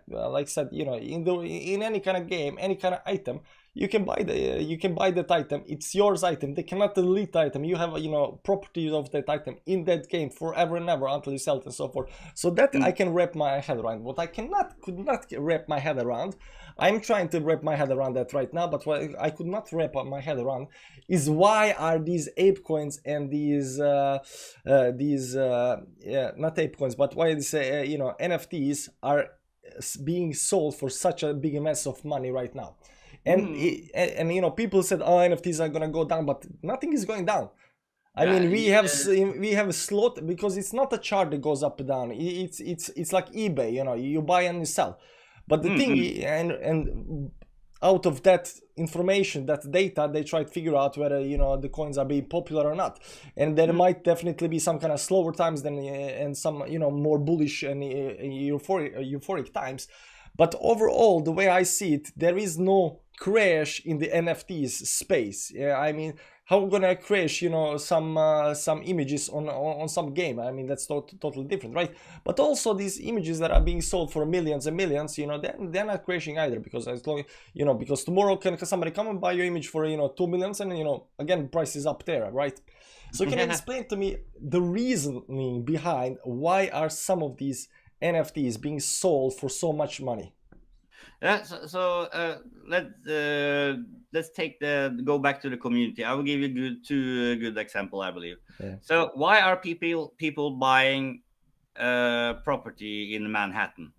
like I said, in any kind of game, any kind of item. You can buy that item. It's yours item. They cannot delete the item. You have properties of that item in that game forever and ever until you sell it and so forth. So that I can wrap my head around. What I could not wrap my head around. I'm trying to wrap my head around that right now. But what I could not wrap my head around is why are these ApeCoins and these not ApeCoins, but why these NFTs are being sold for such a big mess of money right now. And people said, oh, NFTs are gonna go down, but nothing is going down. I mean, we have a slot because it's not a chart that goes up and down. It's like eBay, you buy and you sell. But the thing, and out of that information, that data, they try to figure out whether the coins are being popular or not. And there might definitely be some kind of slower times than and some more bullish and euphoric times. But overall, the way I see it, there is no crash in the NFTs space. Yeah, I mean, how we gonna crash, you know, some images on some game? I mean, that's totally different, right? But also these images that are being sold for millions and millions, you know, they're not crashing either, because as long, you know, because tomorrow can somebody come and buy your image for, you know, 2 millions, and, you know, again, price is up there, right? So can you explain to me the reasoning behind why are some of these NFTs being sold for so much money? Yeah, let's go back to the community. I will give you two good example, I believe. Yeah. So why are people buying property in Manhattan,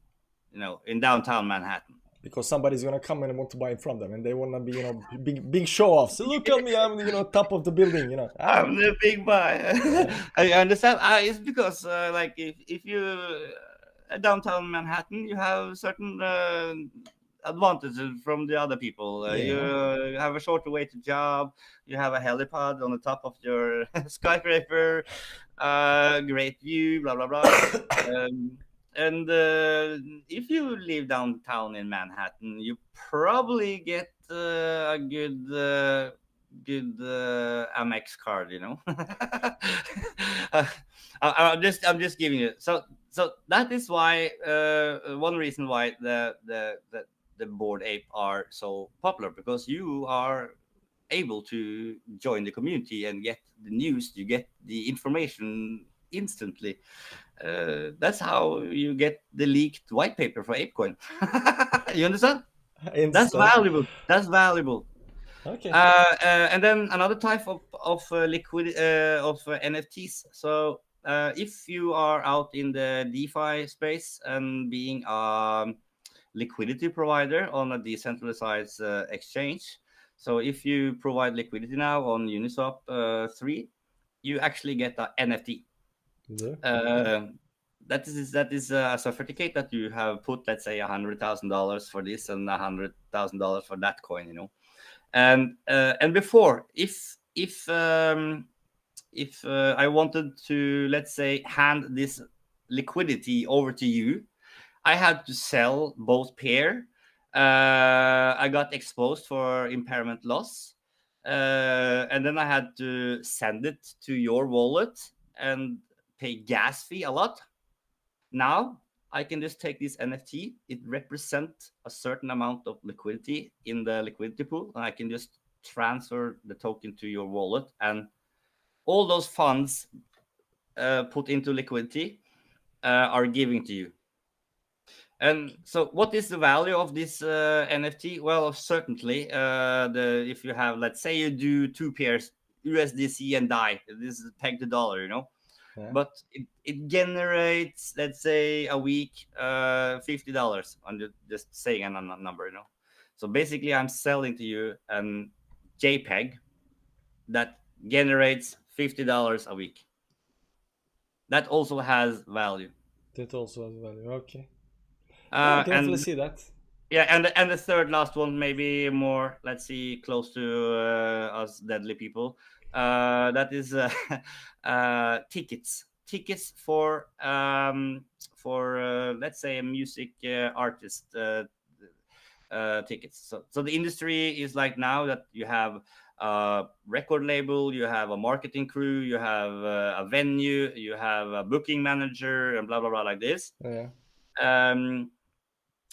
you know, in downtown Manhattan? Because somebody's gonna come and want to buy it from them, and they wanna be, you know, big show offs. So look at me, I'm, you know, top of the building, you know. I'm the big buy. I understand. It's because like if you downtown Manhattan, you have certain advantages from the other people. You have a shorter way to job. You have a helipad on the top of your skyscraper. Great view. Blah blah blah. And if you live downtown in Manhattan, you probably get a good Amex card, you know. I'm just giving you. So that is why one reason why the Bored Ape are so popular, because you are able to join the community and get the news, you get the information instantly. That's how you get the leaked white paper for ApeCoin. You understand? That's valuable. That's valuable. Okay. And then another type of liquid of NFTs. So if you are out in the DeFi space and being a liquidity provider on a decentralized exchange, so if you provide liquidity now on Uniswap 3, you actually get an NFT. Yeah. That is a certificate that you have put, let's say, $100,000 for this and $100,000 for that coin, you know. And before, if I wanted to, let's say, hand this liquidity over to you, I had to sell both pair. I got exposed for impairment loss, and then I had to send it to your wallet and pay gas fee a lot. Now I can just take this NFT. It represents a certain amount of liquidity in the liquidity pool, and I can just transfer the token to your wallet, and all those funds put into liquidity are giving to you. And so, what is the value of this NFT? Well, certainly, if you have, let's say, you do 2 pairs USDC and DAI, this is pegged to dollar, you know. Yeah. But it generates, let's say, a week $50. I'm just saying a number, you know. So basically, I'm selling to you an JPEG that generates $50 a week. That also has value. That also has value. Okay. I can definitely see that. Yeah, and the third last one, maybe more, let's see, close to us deadly people. That is tickets for let's say a music artist tickets. So the industry is like now that you have a record label, you have a marketing crew, you have a venue, you have a booking manager, and blah blah blah, like this. Yeah.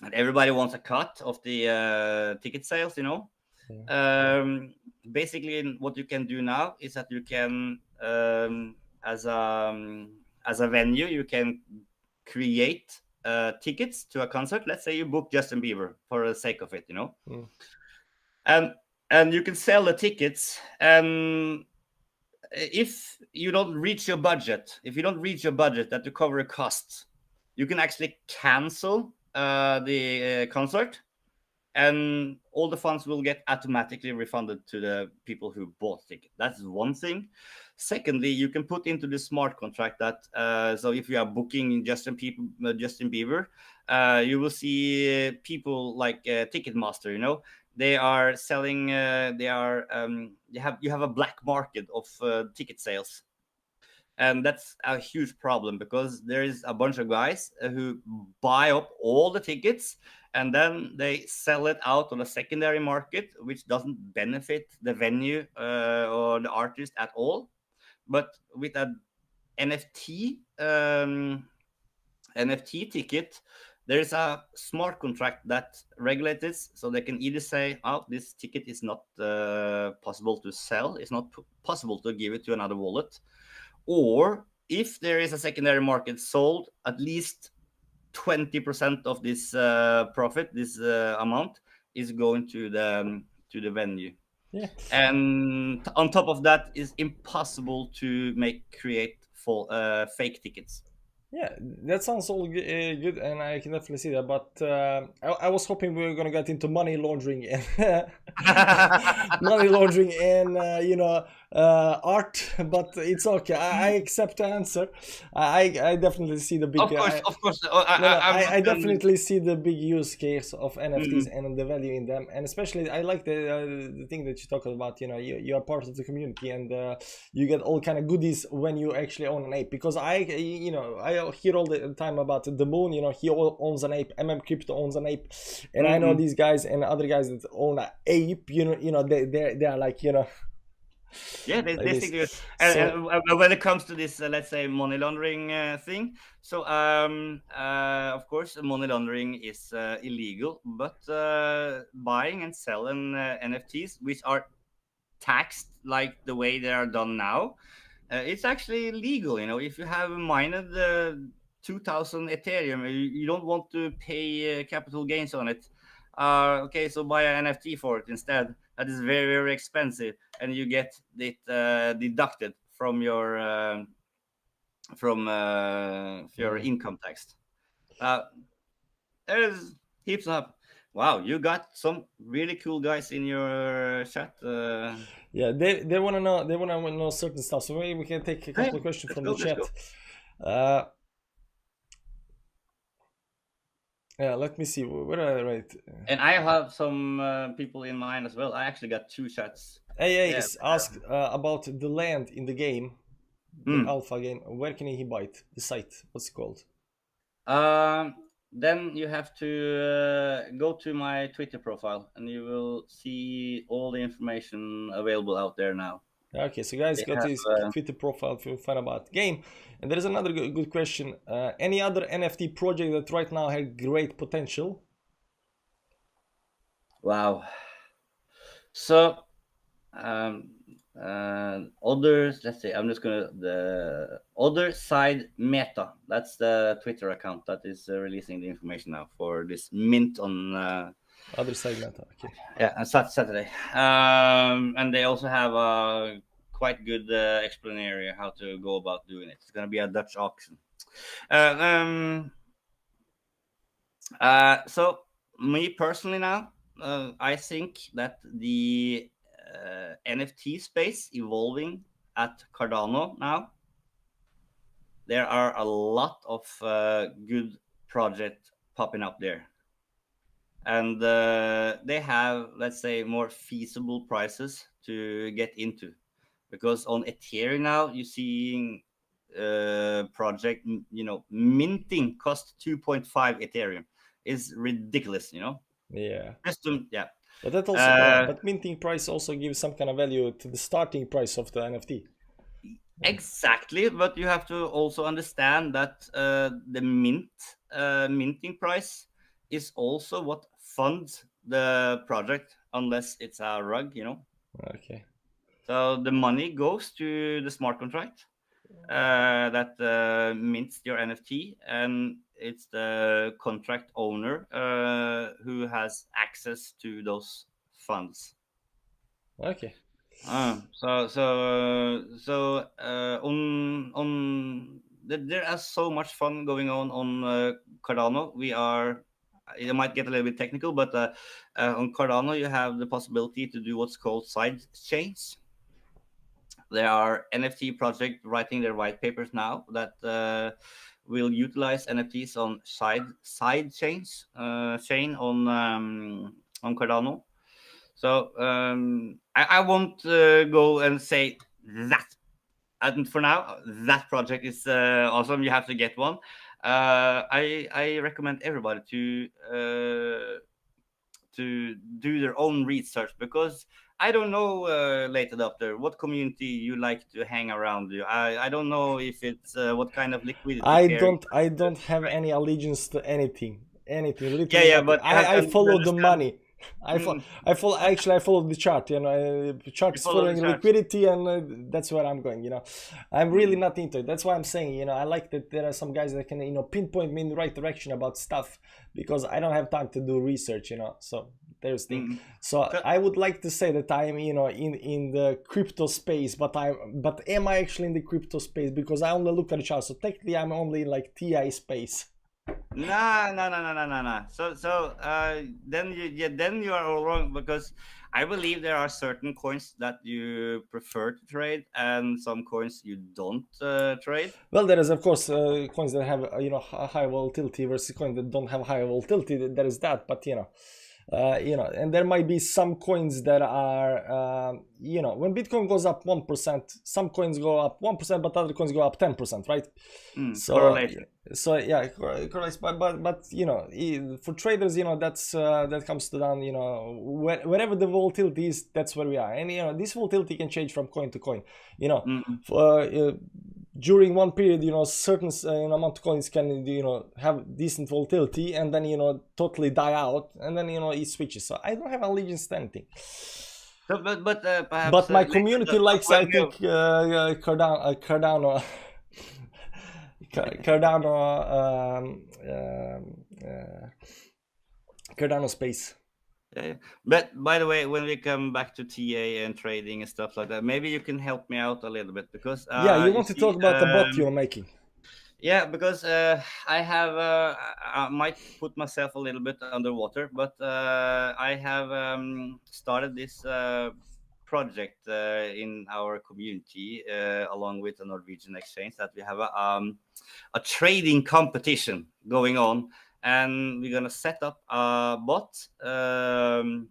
And everybody wants a cut of the ticket sales, you know. Yeah. Basically, what you can do now is that you can, as a venue, you can create tickets to a concert. Let's say you book Justin Bieber for the sake of it, you know. And you can sell the tickets, and if you don't reach your budget, that to cover a cost, you can actually cancel the concert, and all the funds will get automatically refunded to the people who bought the ticket. That's one thing. Secondly, you can put into the smart contract that so if you are booking Justin Bieber, you will see people like Ticketmaster, you know, they are selling. You have a black market of ticket sales. And that's a huge problem because there is a bunch of guys who buy up all the tickets and then they sell it out on the secondary market, which doesn't benefit the venue or the artist at all. But with a NFT NFT ticket, there is a smart contract that regulates this, so they can either say, "Oh, this ticket is not possible to sell; it's not possible to give it to another wallet," or if there is a secondary market sold, at least 20% of this profit, this amount, is going to the venue. Yeah. And on top of that, it's impossible to create fake tickets. Yeah, that sounds all good, and I can definitely see that. But I was hoping we were gonna get into money laundering and money laundering and art, but it's okay. I accept the answer. I definitely see the big. Of course. I definitely see the big use case of NFTs and the value in them, and especially I like the thing that you talk about. You are part of the community, and you get all kind of goodies when you actually own an ape. Because I hear all the time about the moon. He owns an ape. Crypto owns an ape, and I know these guys and other guys that own an ape. They are like Yeah, they like stick to it. And when it comes to this, let's say, money laundering thing, so of course, money laundering is illegal, but buying and selling NFTs, which are taxed like the way they are done now, it's actually legal. If you have mined 2,000 Ethereum, you don't want to pay capital gains on it. Okay, so buy an NFT for it instead. That is very, very expensive, and you get it deducted from your income tax. There's heaps up. Wow, you got some really cool guys in your chat. Yeah, they want to know. They want to know certain stuff. So maybe we can take a couple of questions from the chat. Yeah, let me see. Where are I write? And I have some people in mind as well. I actually got 2 chats. Is asked about the land in the game, the alpha game. Where can he buy it? The site. What's it called? Then you have to go to my Twitter profile, and you will see all the information available out there now. Okay, so guys, go to his Twitter profile to find about the game. And there is another good question. Any other NFT project that right now has great potential? Wow. So, others, let's say, I'm just gonna the other side meta. That's the Twitter account that is releasing the information now for this mint on other side meta. Okay. Yeah, on Saturday. And they also have a quite good explanation how to go about doing it. It's gonna be a Dutch auction. So me personally now, I think that the NFT space evolving at Cardano now, there are a lot of good projects popping up there, and they have, let's say, more feasible prices to get into, because on Ethereum now you're seeing project minting cost 2.5 Ethereum is ridiculous. Yeah. Yeah. But that also, but minting price also gives some kind of value to the starting price of the NFT. Exactly, but you have to also understand that the minting price is also what funds the project, unless it's a rug. Okay. So the money goes to the smart contract that mints your NFT, and it's the contract owner who has access to those funds. Okay. There is so much fun going on Cardano. It might get a little bit technical, but on Cardano you have the possibility to do what's called side chains. There are NFT projects writing their white papers now that will utilize NFTs on side chains chain on Cardano. So I won't go and say that and for now, that project is awesome. You have to get one. I recommend everybody to do their own research, because I don't know, late adopter, what community you like to hang around. I don't know if it's what kind of liquidity pair. I don't have any allegiance to anything. Literally Yeah, nothing. but you have I to follow the understand. money. I follow. Actually, I follow the chart. You know, chart is follow the following chart. liquidity, and that's where I'm going. You know, I'm really not into it. That's why I'm saying. You know, I like that there are some guys that can, you know, pinpoint me in the right direction about stuff, because I don't have time to do research. You know, so there's the thing. So I would like to say that I'm, you know, in the crypto space, but am I actually in the crypto space? Because I only look at the chart. So technically, I'm only in like TI space. No. So then you are all wrong, because I believe there are certain coins that you prefer to trade and some coins you don't trade. Well, there is of course coins that have you know high volatility versus coins that don't have high volatility. There is that, but you know, and there might be some coins that are you know, when Bitcoin goes up 1%, some coins go up 1%, but other coins go up 10%, right? So Correlation. so yeah, correct. But you know, for traders, you know, that's that comes to down, you know, wherever the volatility is, that's where we are. And you know, this volatility can change from coin to coin. You know, during one period, you know, certain amount of coins can, you know, have decent volatility, and then, you know, totally die out, and then, you know, it switches. So I don't have allegiance to anything. So, but perhaps, but my community likes, I think, Cardano. Cardano space. Yeah. But by the way, when we come back to TA and trading and stuff like that, maybe you can help me out a little bit, because yeah, you want to talk about the bot you're making. Yeah, because I have I might put myself a little bit underwater, but I have started this project in our community along with the Norwegian exchange, that we have a trading competition going on, and we're gonna set up a bot, and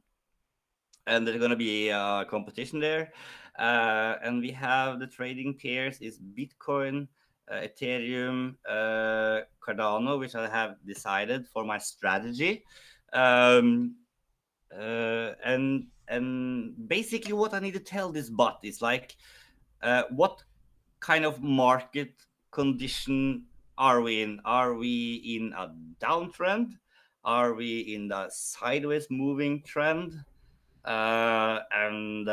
there's gonna be a competition there, and we have the trading pairs is Bitcoin, Ethereum, Cardano, which I have decided for my strategy, and basically what I need to tell this bot is like, what kind of market condition are we in? Are we in a downtrend? Are we in the sideways moving trend? And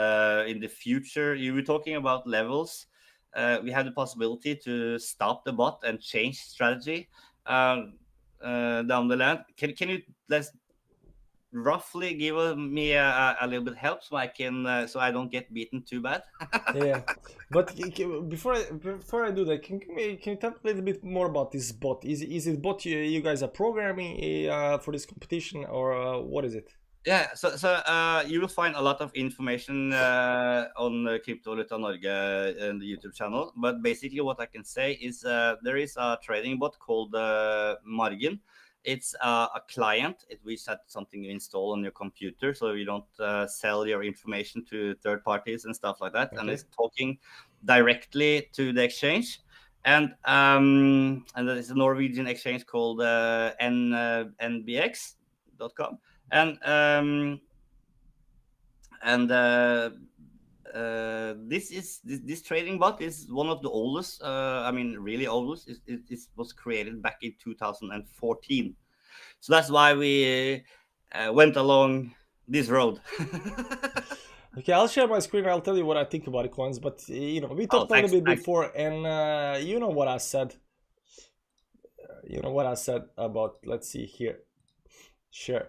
in the future, you were talking about levels. We have the possibility to stop the bot and change strategy down the line. Can you let's roughly give me a little bit help, so I can so I don't get beaten too bad? Yeah, but before I do that, can you tell a little bit more about this bot? Is it bot you guys are programming for this competition, or what is it? Yeah, so you will find a lot of information on KRYPTOVALUTA Norge and the YouTube channel. But basically, what I can say is there is a trading bot called Margin. It's a client which has something you install on your computer, so you don't sell your information to third parties and stuff like that. Okay. And it's talking directly to the exchange. And there is a Norwegian exchange called nbx.com. And this trading bot is one of the oldest. I mean, really oldest. It was created back in 2014. So that's why we went along this road. Okay, I'll share my screen. I'll tell you what I think about the coins. But you know, we talked a little bit before, and you know what I said. You know what I said about. Let's see here. Share.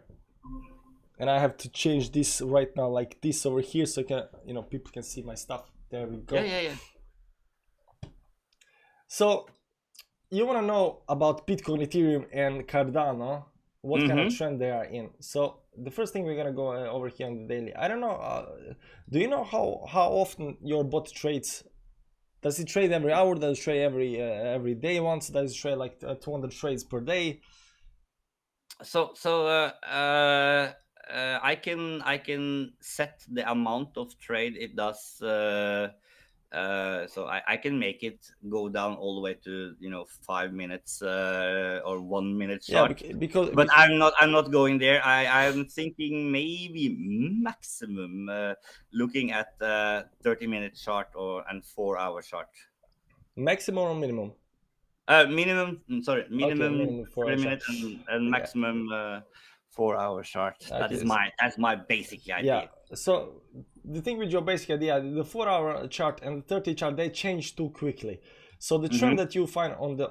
And I have to change this right now, like this over here, so people can see my stuff. There we go. Yeah. So you want to know about Bitcoin, Ethereum, and Cardano, what kind of trend they are in. So the first thing we're gonna go over here on the daily. I don't know. Do you know how often your bot trades? Does it trade every hour? Does it trade every day once? Does it trade like 200 trades per day? So I can set the amount of trade it does So I can make it go down all the way to 5 minutes or 1 minute Yeah, short. because But I'm not going there. I'm thinking maybe maximum looking at 30-minute chart and 4-hour chart. maximum or minimum? Minimum, sorry, Okay, minimum minimum 4 30 hours. minutes and Yeah. maximum 4-hour chart. Okay, That's my basic idea. yeah. So the thing with your basic idea, the 4-hour chart and the 30 chart, they change too quickly. So the trend that you find on the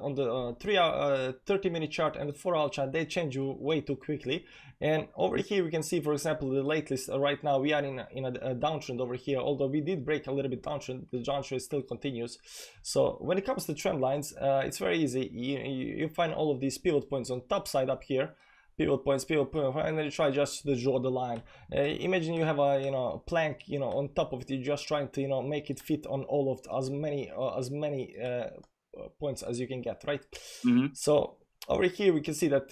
30-minute chart and the 4-hour chart, they change you way too quickly. And over here we can see, for example, the latest right now we are in a downtrend over here. Although we did break a little bit downtrend, the downtrend still continues. So when it comes to trend lines, it's very easy. You find all of these pivot points on top side up here. Pivot points, and then you try just to draw the line. Imagine you have a plank on top of it. You're just trying to make it fit on all of as many points as you can get, right? So over here we can see that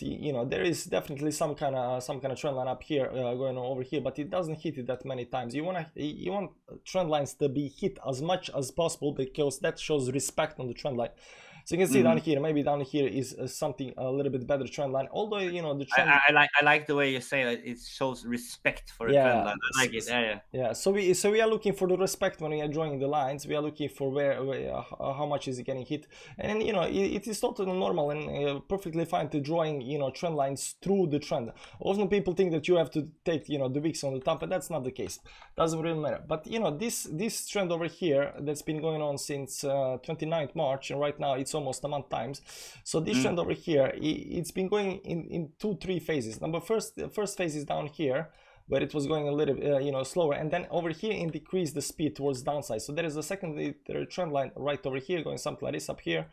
there is definitely some kind of trend line up here going on over here, but it doesn't hit it that many times. You want trend lines to be hit as much as possible, because that shows respect on the trend line. So you can see down here, maybe down here is something a little bit better trend line. Although the trend, I like the way you say that. It shows respect for a trend line. I like it. Yeah. So we are looking for the respect when we are drawing the lines. We are looking for where how much is it getting hit, and it is totally normal and perfectly fine to drawing trend lines through the trend. Often people think that you have to take the wicks on the top, but that's not the case. Doesn't really matter. But this trend over here that's been going on since 29th March, and right now it's almost a month times. So this trend over here, it's been going in 2-3 phases. The first phase is down here, where it was going a little slower, and then over here it decreased the speed towards downside. So there is a secondary trend line right over here going something like this up here.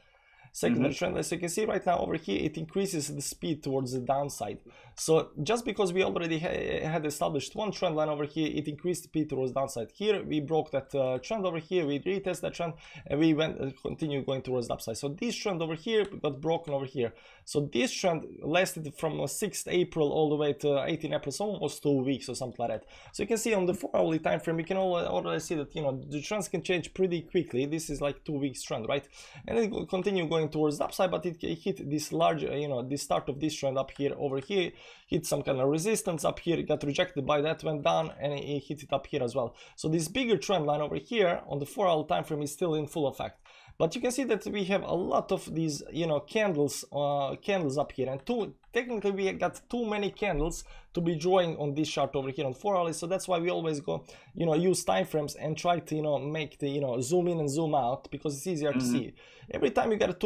Secondary trend line. So you can see right now over here it increases the speed towards the downside. So just because we already had established one trend line over here, it increased speed towards downside. Here we broke that trend over here, we retest that trend, and we continue going towards the upside. So this trend over here got broken over here. So this trend lasted from 6th April all the way to 18th April, so almost 2 weeks or something like that. So you can see on the 4-hourly time frame, you can already see that the trends can change pretty quickly. This is like 2 weeks trend, right? And it will continue going towards the upside, but it hit this large, the start of this trend up here, over here, hit some kind of resistance up here, it got rejected by that, went down, and it hit it up here as well. So this bigger trend line over here on the 4-hour time frame is still in full effect. But you can see that we have a lot of these candles up here, and technically we got too many candles to be drawing on this chart over here on 4-hourly. So that's why we always go use time frames and try to make the zoom in and zoom out, because it's easier to see. Every time you got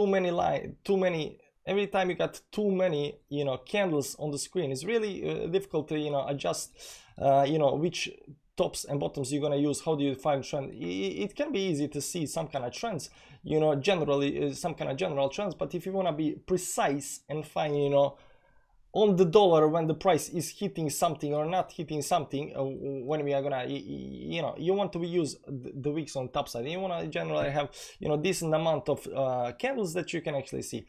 every time you got too many candles on the screen, it's really difficult to adjust which tops and bottoms you're gonna use. How do you find trend? It can be easy to see some kind of trends, generally some kind of general trends, but if you want to be precise and find on the dollar when the price is hitting something or not hitting something, when we are gonna you want to use the wicks on top side, and you want to generally have decent amount of candles that you can actually see.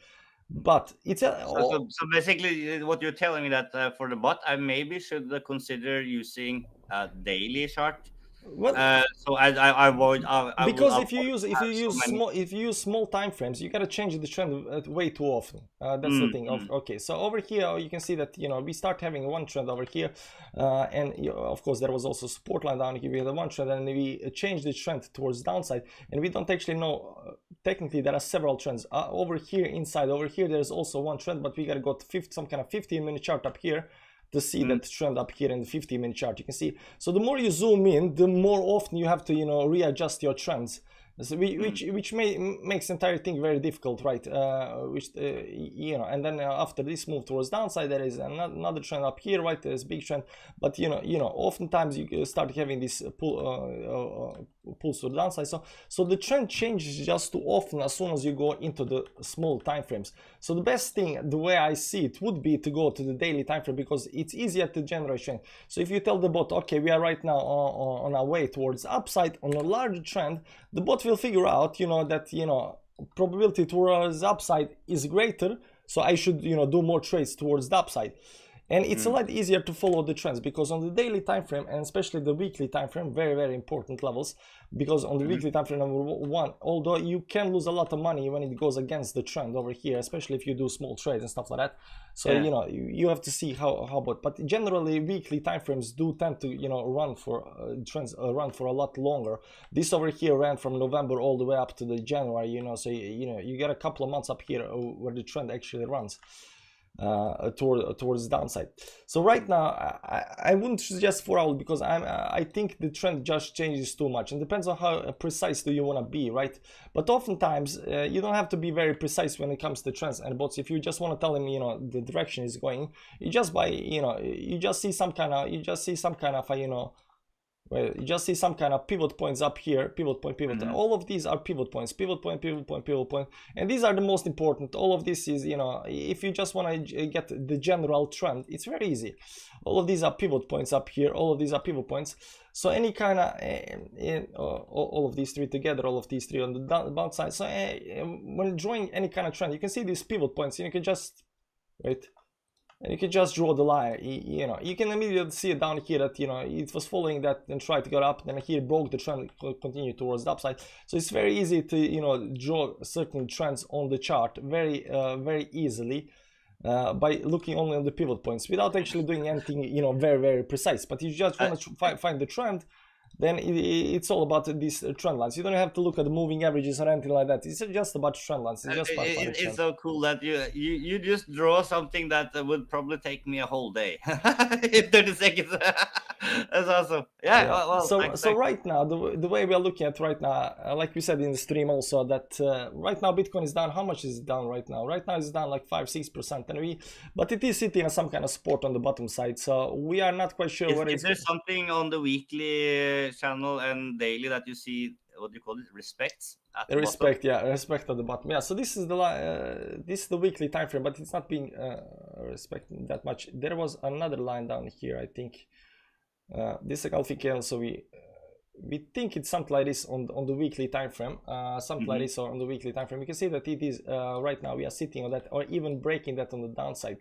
But it's so basically what you're telling me that for the bot, I maybe should consider using a daily chart. So I avoid because if you use small time frames, you gotta change the trend way too often. That's the thing. Okay, so over here you can see that we start having one trend over here, and of course there was also support line down here. We had one trend, and we changed the trend towards downside, and we don't actually know. Technically, there are several trends over here inside. Over here, there's also one trend, but we gotta go to some kind of 15-minute chart up here to see that trend up here in the 15-minute chart. You can see. So the more you zoom in, the more often you have to readjust your trends. So which makes the entire thing very difficult, right? And then after this move towards downside, there is another trend up here, right? There's big trend, but oftentimes you start having this pulls to the downside. So the trend changes just too often as soon as you go into the small time frames. So the best thing, the way I see it, would be to go to the daily time frame, because it's easier to generate trend. So if you tell the bot, okay, we are right now on our way towards upside on a larger trend, the bot will figure out that probability towards upside is greater, so I should do more trades towards the upside. And it's a lot easier to follow the trends, because on the daily time frame, and especially the weekly time frame, very important levels, because on the weekly time frame, number one, although you can lose a lot of money when it goes against the trend over here, especially if you do small trades and stuff like that. So you know, you have to see how but generally weekly time frames do tend to, you know, run for trends run for a lot longer. This over here ran from November all the way up to the January, you know, so you know, you get a couple of months up here where the trend actually runs towards downside. So right now I wouldn't suggest 4 hours, because I think the trend just changes too much, and depends on how precise do you want to be, right? But oftentimes you don't have to be very precise when it comes to trends and bots. If you just want to tell them, you know, the direction is going, you just you know, you just see some kind of you know, well, you just see some kind of pivot points up here, pivot point. All of these are pivot points, pivot point, and these are the most important. All of this is, you know, if you just want to get the general trend, it's very easy. All of these are pivot points up here, all of these are pivot points. So any kind of all of these three together, all of these three on the downside. So when drawing any kind of trend, you can see these pivot points, and you can just wait. And you can just draw the line. You know, you can immediately see it down here that, you know, it was following that and tried to go up, then here broke the trend, continue towards the upside. So it's very easy to, you know, draw certain trends on the chart very easily by looking only on the pivot points without actually doing anything, you know, very precise. But you just want to find the trend, then it's all about these trend lines. You don't have to look at the moving averages or anything like that. It's just about trend lines. It's just about it's so cool that you just draw something that would probably take me a whole day in 30 seconds. That's awesome. Yeah. Well, so right now, the way we are looking at right now, like we said in the stream also, that right now Bitcoin is down. How much is it down right now? Right now it's down like 5-6%, but it is sitting on some kind of support on the bottom side. So we are not quite sure what is there something on the weekly channel and daily that you see, what do you call it, respects at the respect bottom? Yeah, respect at the bottom. Yeah, so this is the weekly time frame, but it's not being respected that much. There was another line down here, I think. This significant, so we think it's something like this on the weekly time frame, something like this on the weekly time frame. You can see that it is right now we are sitting on that, or even breaking that on the downside.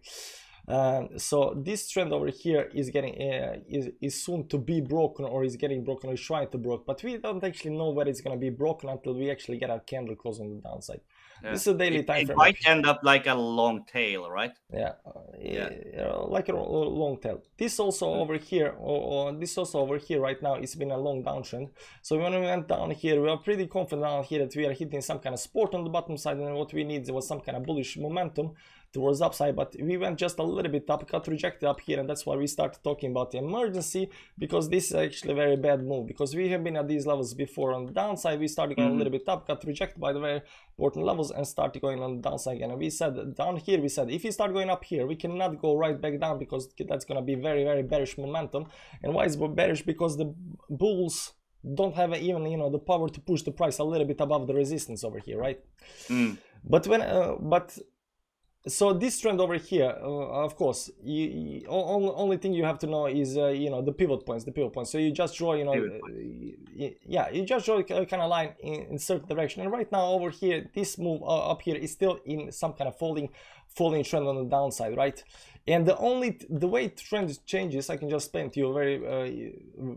So this trend over here is getting is soon to be broken, or is getting broken, or is trying to broke, but we don't actually know where it's going to be broken until we actually get our candle close on the downside. Yeah. This is a daily time frame. It might end up like a long tail, right? Yeah, like a long tail. This also over here, or this also over here right now, it's been a long downtrend. So when we went down here, we are pretty confident down here that we are hitting some kind of support on the bottom side, and what we need was some kind of bullish momentum towards upside, but we went just a little bit up, got rejected up here, and that's why we started talking about the emergency, because this is actually a very bad move, because we have been at these levels before. On the downside we started going a little bit up, got rejected by the very important levels, and started going on the downside again. And we said down here, we said if you start going up here, we cannot go right back down, because that's going to be very bearish momentum. And why is it bearish? Because the bulls don't have even, you know, the power to push the price a little bit above the resistance over here, right? But when so this trend over here, of course, only thing you have to know is you know, the pivot points. So you just draw, you know, yeah, you just draw a kind of line in certain direction. And right now over here, this move up here is still in some kind of falling trend on the downside, right? And the way trend changes, I can just explain to you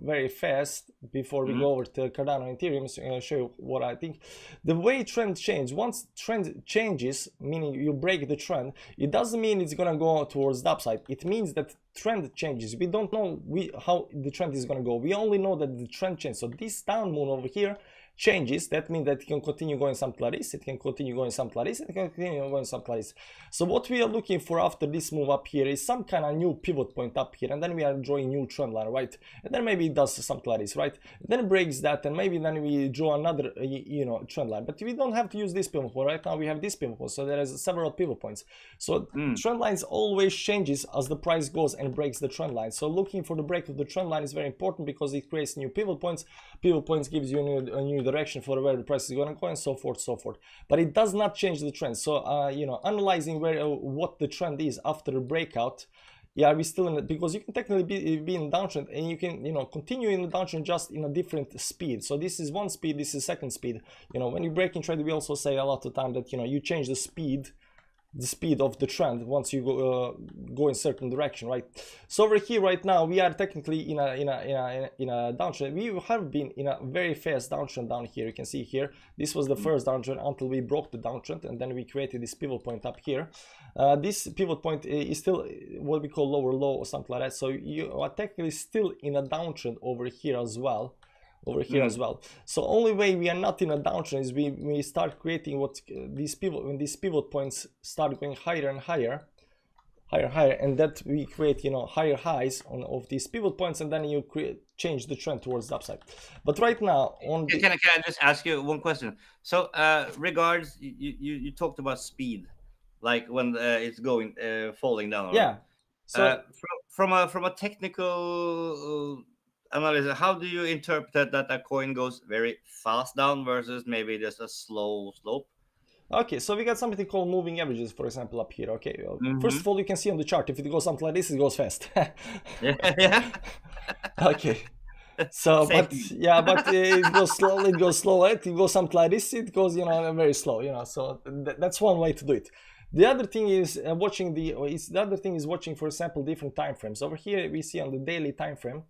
very fast before we go over to Cardano and Ethereum, so I'm going to show you what I think. The way trend changes, once trend changes, meaning you break the trend, it doesn't mean it's going to go towards the upside. It means that trend changes. We don't know how the trend is going to go. We only know that the trend changes. So this down move over here changes. That means that it can continue going something like this, it can continue going something like this, it can continue going something like this. So what we are looking for after this move up here is some kind of new pivot point up here, and then we are drawing new trend line, right? And then maybe it does something like this, right? And then it breaks that, and maybe then we draw another you know, trend line. But we don't have to use this pivot point. Right now we have this pivot point, so there is several pivot points. So trend lines always changes as the price goes and breaks the trend line. So looking for the break of the trend line is very important, because it creates new pivot points. Pivot points gives you a new direction for where the price is going to go, and so forth. But it does not change the trend. So you know, analyzing what the trend is after a breakout, yeah, we still in it, because you can technically be in downtrend, and you can, you know, continue in the downtrend just in a different speed. So this is one speed, this is second speed. You know, when you break in trade, we also say a lot of time that, you know, you change the speed the speed of the trend once you go in certain direction, right? So over here right now we are technically in a downtrend. We have been in a very fast downtrend down here. You can see here this was the first downtrend until we broke the downtrend, and then we created this pivot point up here. This pivot point is still what we call lower low or something like that, so you are technically still in a downtrend over here as well. So only way we are not in a downtrend is we start creating what these when these pivot points start going higher and higher, and that we create, you know, higher highs of these pivot points, and then you change the trend towards the upside. But right now on can I just ask you one question? So regards you talked about speed, like when it's going falling down, yeah, right? so from a technical analysis, how do you interpret that a coin goes very fast down versus maybe just a slow slope? okay, so we got something called moving averages, for example, up here. Okay, first of all, you can see on the chart if it goes something like this, it goes fast. Yeah. Okay, so but yeah, but it goes slowly, it goes slower. It goes something like this, it goes, you know, very slow, you know. So that's one way to do it. The other thing is watching, for example, different time frames. Over here we see on the daily time frame,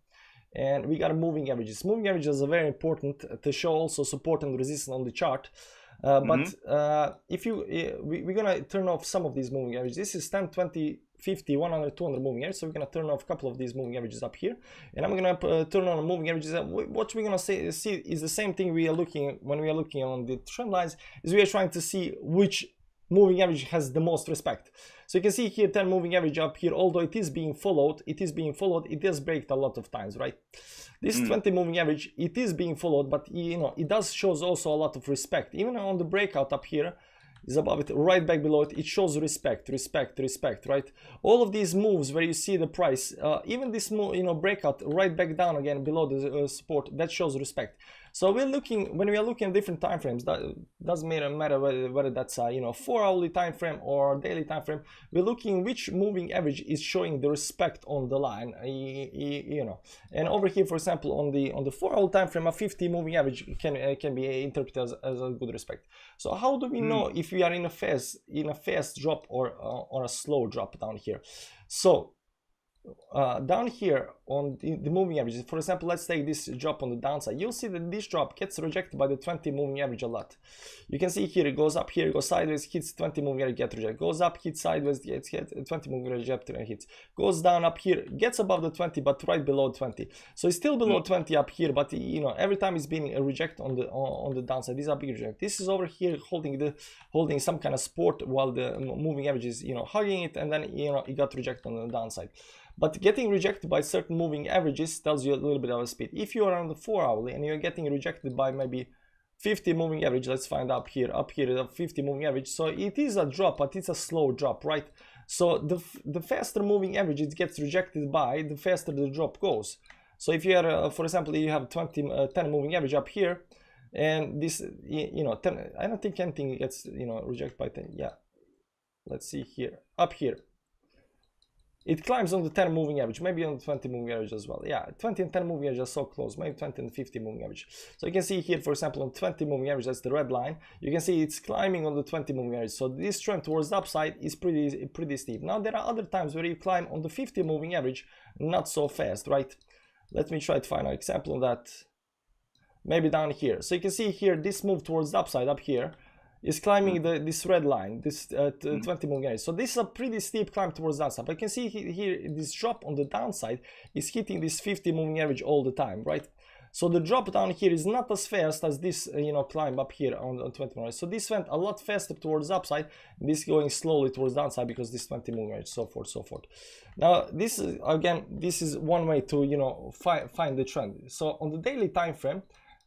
and we got moving averages. Moving averages are very important to show also support and resistance on the chart. But if you we're gonna turn off some of these moving averages. This is 10, 20, 50, 100, 200 moving averages. So we're gonna turn off a couple of these moving averages up here, and I'm gonna turn on moving averages. What we're gonna see is the same thing we are looking when we are looking on the trend lines. Is we are trying to see which moving average has the most respect. So you can see here 10 moving average up here, although it is being followed, it does break a lot of times, right? This 20 moving average, it is being followed, but you know, it does shows also a lot of respect. Even on the breakout up here is above it, right back below it, it shows respect, right? All of these moves where you see the price, even this move, you know, breakout right back down again below the support, that shows respect. So we're looking, when we are looking at different time frames, that doesn't matter whether that's you know, 4-hourly time frame or daily time frame. We're looking which moving average is showing the respect on the line, you know. And over here, for example, on the 4-hour time frame, a 50 moving average can be interpreted as a good respect. So how do we know if we are in a fast drop or a slow drop down here? So down here on the moving averages, for example, let's take this drop on the downside. You'll see that this drop gets rejected by the 20 moving average a lot. You can see here it goes up, here it goes sideways, hits 20 moving average, get rejected, goes up, hits sideways, gets 20 moving average, hits, goes down up here, gets above the 20 but right below 20. So it's still below 20 up here, but you know, every time it's being a reject on the downside. These are big reject. This is over here holding some kind of support while the moving average is, you know, hugging it, and then, you know, it got rejected on the downside. But getting rejected by certain moving averages tells you a little bit of a speed. If you are on the 4-hourly and you're getting rejected by maybe 50 moving average, let's find up here the 50 moving average. So it is a drop, but it's a slow drop, right? So the faster moving average it gets rejected by, the faster the drop goes. So if you are, for example, you have 10 moving average up here, and this, you know, 10, I don't think anything gets, you know, rejected by 10. Yeah, let's see here, up here. It climbs on the 10 moving average, maybe on the 20 moving average as well. Yeah, 20 and 10 moving average are so close, maybe 20 and 50 moving average. So you can see here, for example, on 20 moving average, that's the red line. You can see it's climbing on the 20 moving average. So this trend towards the upside is pretty steep. Now there are other times where you climb on the 50 moving average, not so fast, right? Let me try to find an example of that. Maybe down here. So you can see here, this move towards the upside up here is climbing this red line, this 20 moving average. So this is a pretty steep climb towards the downside. But you can see here this drop on the downside is hitting this 50 moving average all the time, right? So the drop down here is not as fast as this, you know, climb up here on 20 moving average. So this went a lot faster towards the upside, and this going slowly towards the downside because this 20 moving average, so forth, so forth. Now this is, again, this is one way to, you know, find the trend. So on the daily time frame,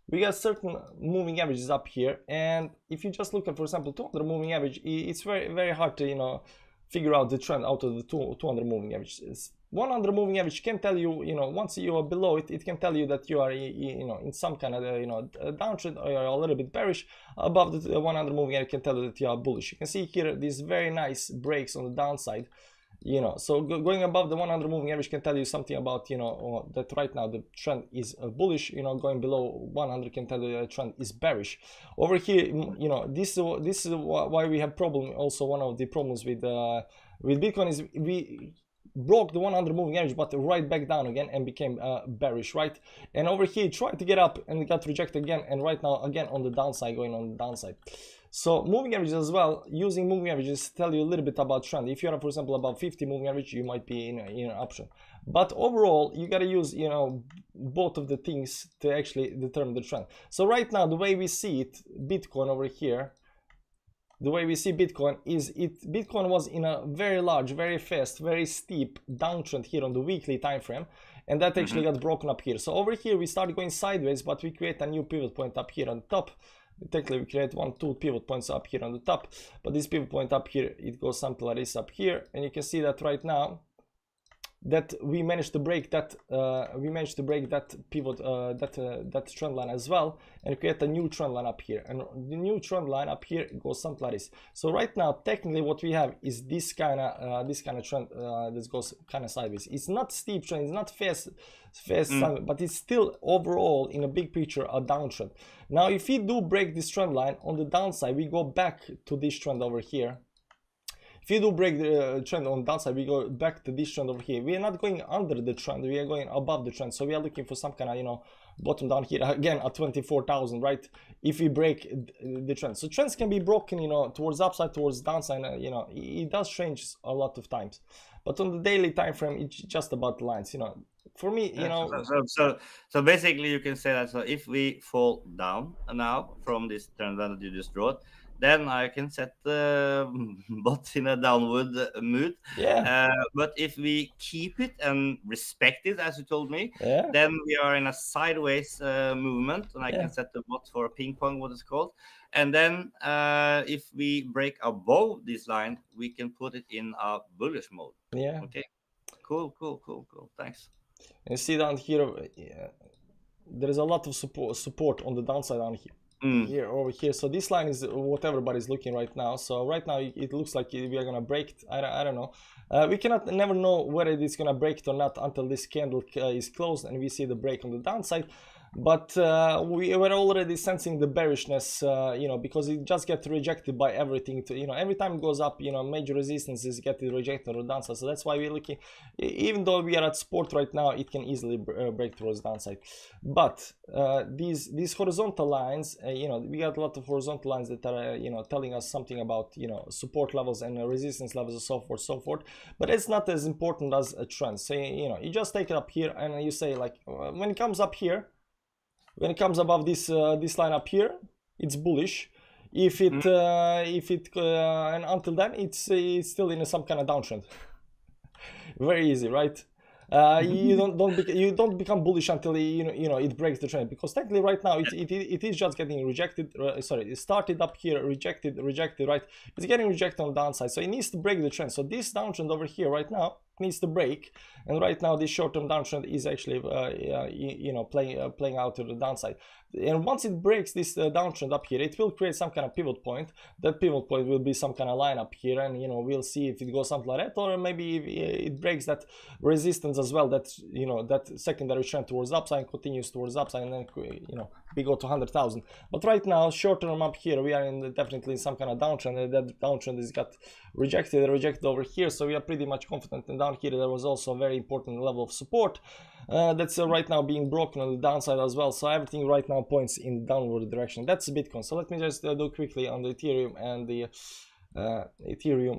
we got certain moving averages up here, and if you just look at, for example, 200 moving average, it's very hard to, you know, figure out the trend out of the 200 moving averages. 100 moving average can tell you, you know, once you are below it, it can tell you that you are, you know, in some kind of, you know, downtrend, or you're a little bit bearish. Above the 100 moving average can tell you that you are bullish. You can see here these very nice breaks on the downside, you know, so going above the 100 moving average can tell you something about, you know, that right now the trend is bullish. You know, going below 100 can tell you the trend is bearish. Over here, you know, this is why we have problem. Also, one of the problems with Bitcoin is we broke the 100 moving average, but right back down again and became bearish, right? And over here tried to get up and got rejected again, and right now again on the downside, going on the downside. So moving averages as well, using moving averages tell you a little bit about trend. If you're, for example, above 50 moving average, you might be in an option. But overall, you gotta use, you know, both of the things to actually determine the trend. So right now, the way we see it, Bitcoin over here, the way we see Bitcoin is Bitcoin was in a very large, very fast, very steep downtrend here on the weekly time frame, and that actually got broken up here. So over here we started going sideways, but we create a new pivot point up here on the top. Technically we create 1-2 pivot points up here on the top, but this pivot point up here, it goes something like this up here, and you can see that right now that we managed to break that pivot, that trend line as well, and create a new trend line up here. And the new trend line up here goes something like this. So right now, technically, what we have is this kind of trend that goes kind of sideways. It's not steep trend, it's not fast, but it's still overall in a big picture a downtrend. Now, if we do break this trend line on the downside, we go back to this trend over here. If you do break the trend on downside, we go back to this trend over here. We are not going under the trend, we are going above the trend. So we are looking for some kind of, you know, bottom down here again at 24,000, right? If we break the trend. So trends can be broken, you know, towards upside, towards downside, you know, it does change a lot of times. But on the daily time frame, it's just about the lines, you know. For me, you know. So basically you can say that, so if we fall down now from this trend line that you just wrote, then I can set the bot in a downward mood. Yeah. But if we keep it and respect it, as you told me, Yeah. then we are in a sideways movement, and I can set the bot for ping pong, what it's called. And then if we break above this line, we can put it in a bullish mode. Yeah. Okay. Cool. Thanks. And see down here, there is a lot of support on the downside down here. Here over here, so this line is what everybody's looking right now. So right now it looks like we are gonna break it. I don't know. We cannot never know whether it's gonna break it or not until this candle is closed and we see the break on the downside. But we were already sensing the bearishness, you know, because it just gets rejected by everything. You know, every time it goes up, you know, major resistances get rejected on the downside. So that's why we're looking, even though we are at support right now, it can easily break towards downside. But these horizontal lines, you know, we got a lot of horizontal lines that are, you know, telling us something about, you know, support levels and resistance levels and so forth. But it's not as important as a trend. So, you know, you just take it up here and you say, like, when it comes up here, when it comes above this line up here, it's bullish. If it and until then it's still in some kind of downtrend. Very easy, right? You don't become bullish until you know it breaks the trend, because technically right now it is just getting rejected. Sorry, it started up here, rejected, right? It's getting rejected on the downside, so it needs to break the trend. So this downtrend over here right now needs to break, and right now this short-term downtrend is actually you know, playing out to the downside. And once it breaks this downtrend up here, it will create some kind of pivot point. That pivot point will be some kind of line up here, and you know, we'll see if it goes something like that, or maybe it breaks that resistance as well, that, you know, that secondary trend towards upside, continues towards upside, and then, you know, we go to 100,000. But right now, short term up here, we are definitely in some kind of downtrend, and that downtrend is got rejected over here. So we are pretty much confident. And down here there was also a very important level of support that's right now being broken on the downside as well. So everything right now points in downward direction. That's Bitcoin. So let me just do quickly on the Ethereum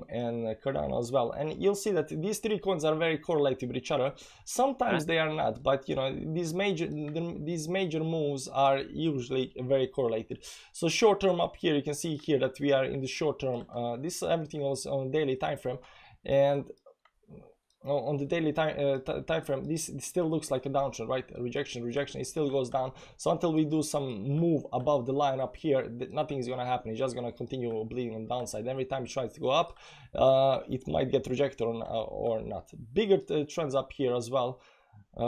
and the Cardano as well, and you'll see that these three coins are very correlated with each other. Sometimes they are not, but you know, these major moves are usually very correlated. So short term up here, you can see here that we are in the short term. This everything was on daily time frame, and on the daily time frame, this still looks like a downtrend, right? Rejection, it still goes down. So until we do some move above the line up here, nothing is gonna happen. It's just gonna continue bleeding on the downside. Every time it tries to go up, it might get rejected or not. Bigger trends up here as well.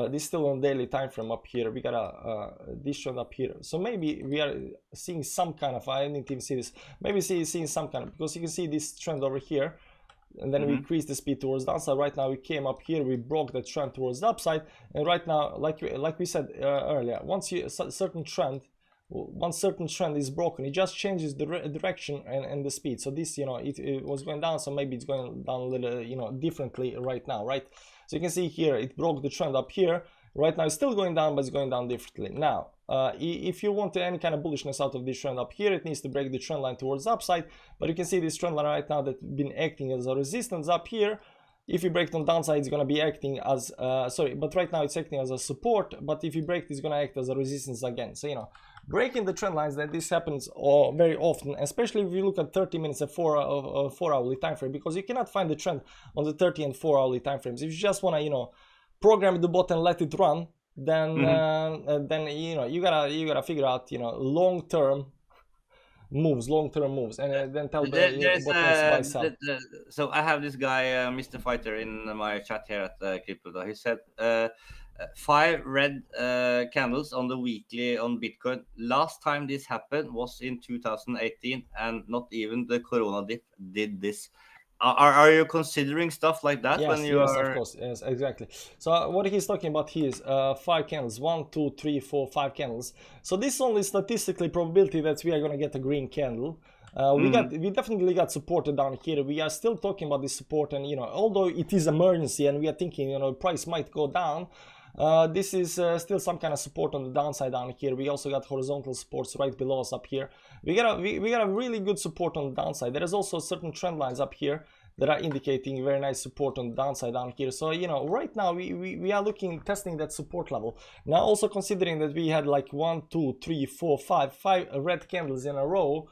This still on daily time frame up here. We got this trend up here. So maybe we are seeing some kind of, I didn't even see this, maybe seeing some kind of, because you can see this trend over here. and then we increased the speed towards downside. Right now we came up here, we broke the trend towards the upside, and right now, like we said earlier, once certain trend is broken, it just changes the direction and the speed. So this, you know, it was going down, so maybe it's going down a little, you know, differently right now, right? So you can see here it broke the trend up here. Right now it's still going down, but it's going down differently. Now if you want any kind of bullishness out of this trend up here, it needs to break the trend line towards the upside. But you can see this trend line right now that's been acting as a resistance up here. If you break it on downside, it's going to be acting as but right now it's acting as a support, but if you break it, it's going to act as a resistance again. So, you know, breaking the trend lines, that this happens very often, especially if you look at 30 minutes and 4 hourly time frame, because you cannot find the trend on the 30 and 4 hourly time frames. If you just want to, you know, program the bot and let it run, then you know, you gotta figure out, you know, long-term moves, and then tell the bot buy sell. So I have this guy, Mr. Fighter, in my chat here at KRYPTOVALUTA. He said 5 red candles on the weekly on Bitcoin. Last time this happened was in 2018, and not even the Corona dip did this. Are you considering stuff like that? Yes, when you yes, are... of course, yes, exactly. So what he's talking about here is 5 candles, 1, 2, 3, 4, 5 candles. So this is only statistically probability that we are going to get a green candle. We definitely got supported down here. We are still talking about this support, and, you know, although it is emergency and we are thinking, you know, price might go down, this is still some kind of support on the downside down here. We also got horizontal supports right below us up here. We got a really good support on the downside. There is also certain trend lines up here that are indicating very nice support on the downside down here. So, you know, right now we are testing that support level. Now, also considering that we had like 1, 2, 3, 4, 5 red candles in a row,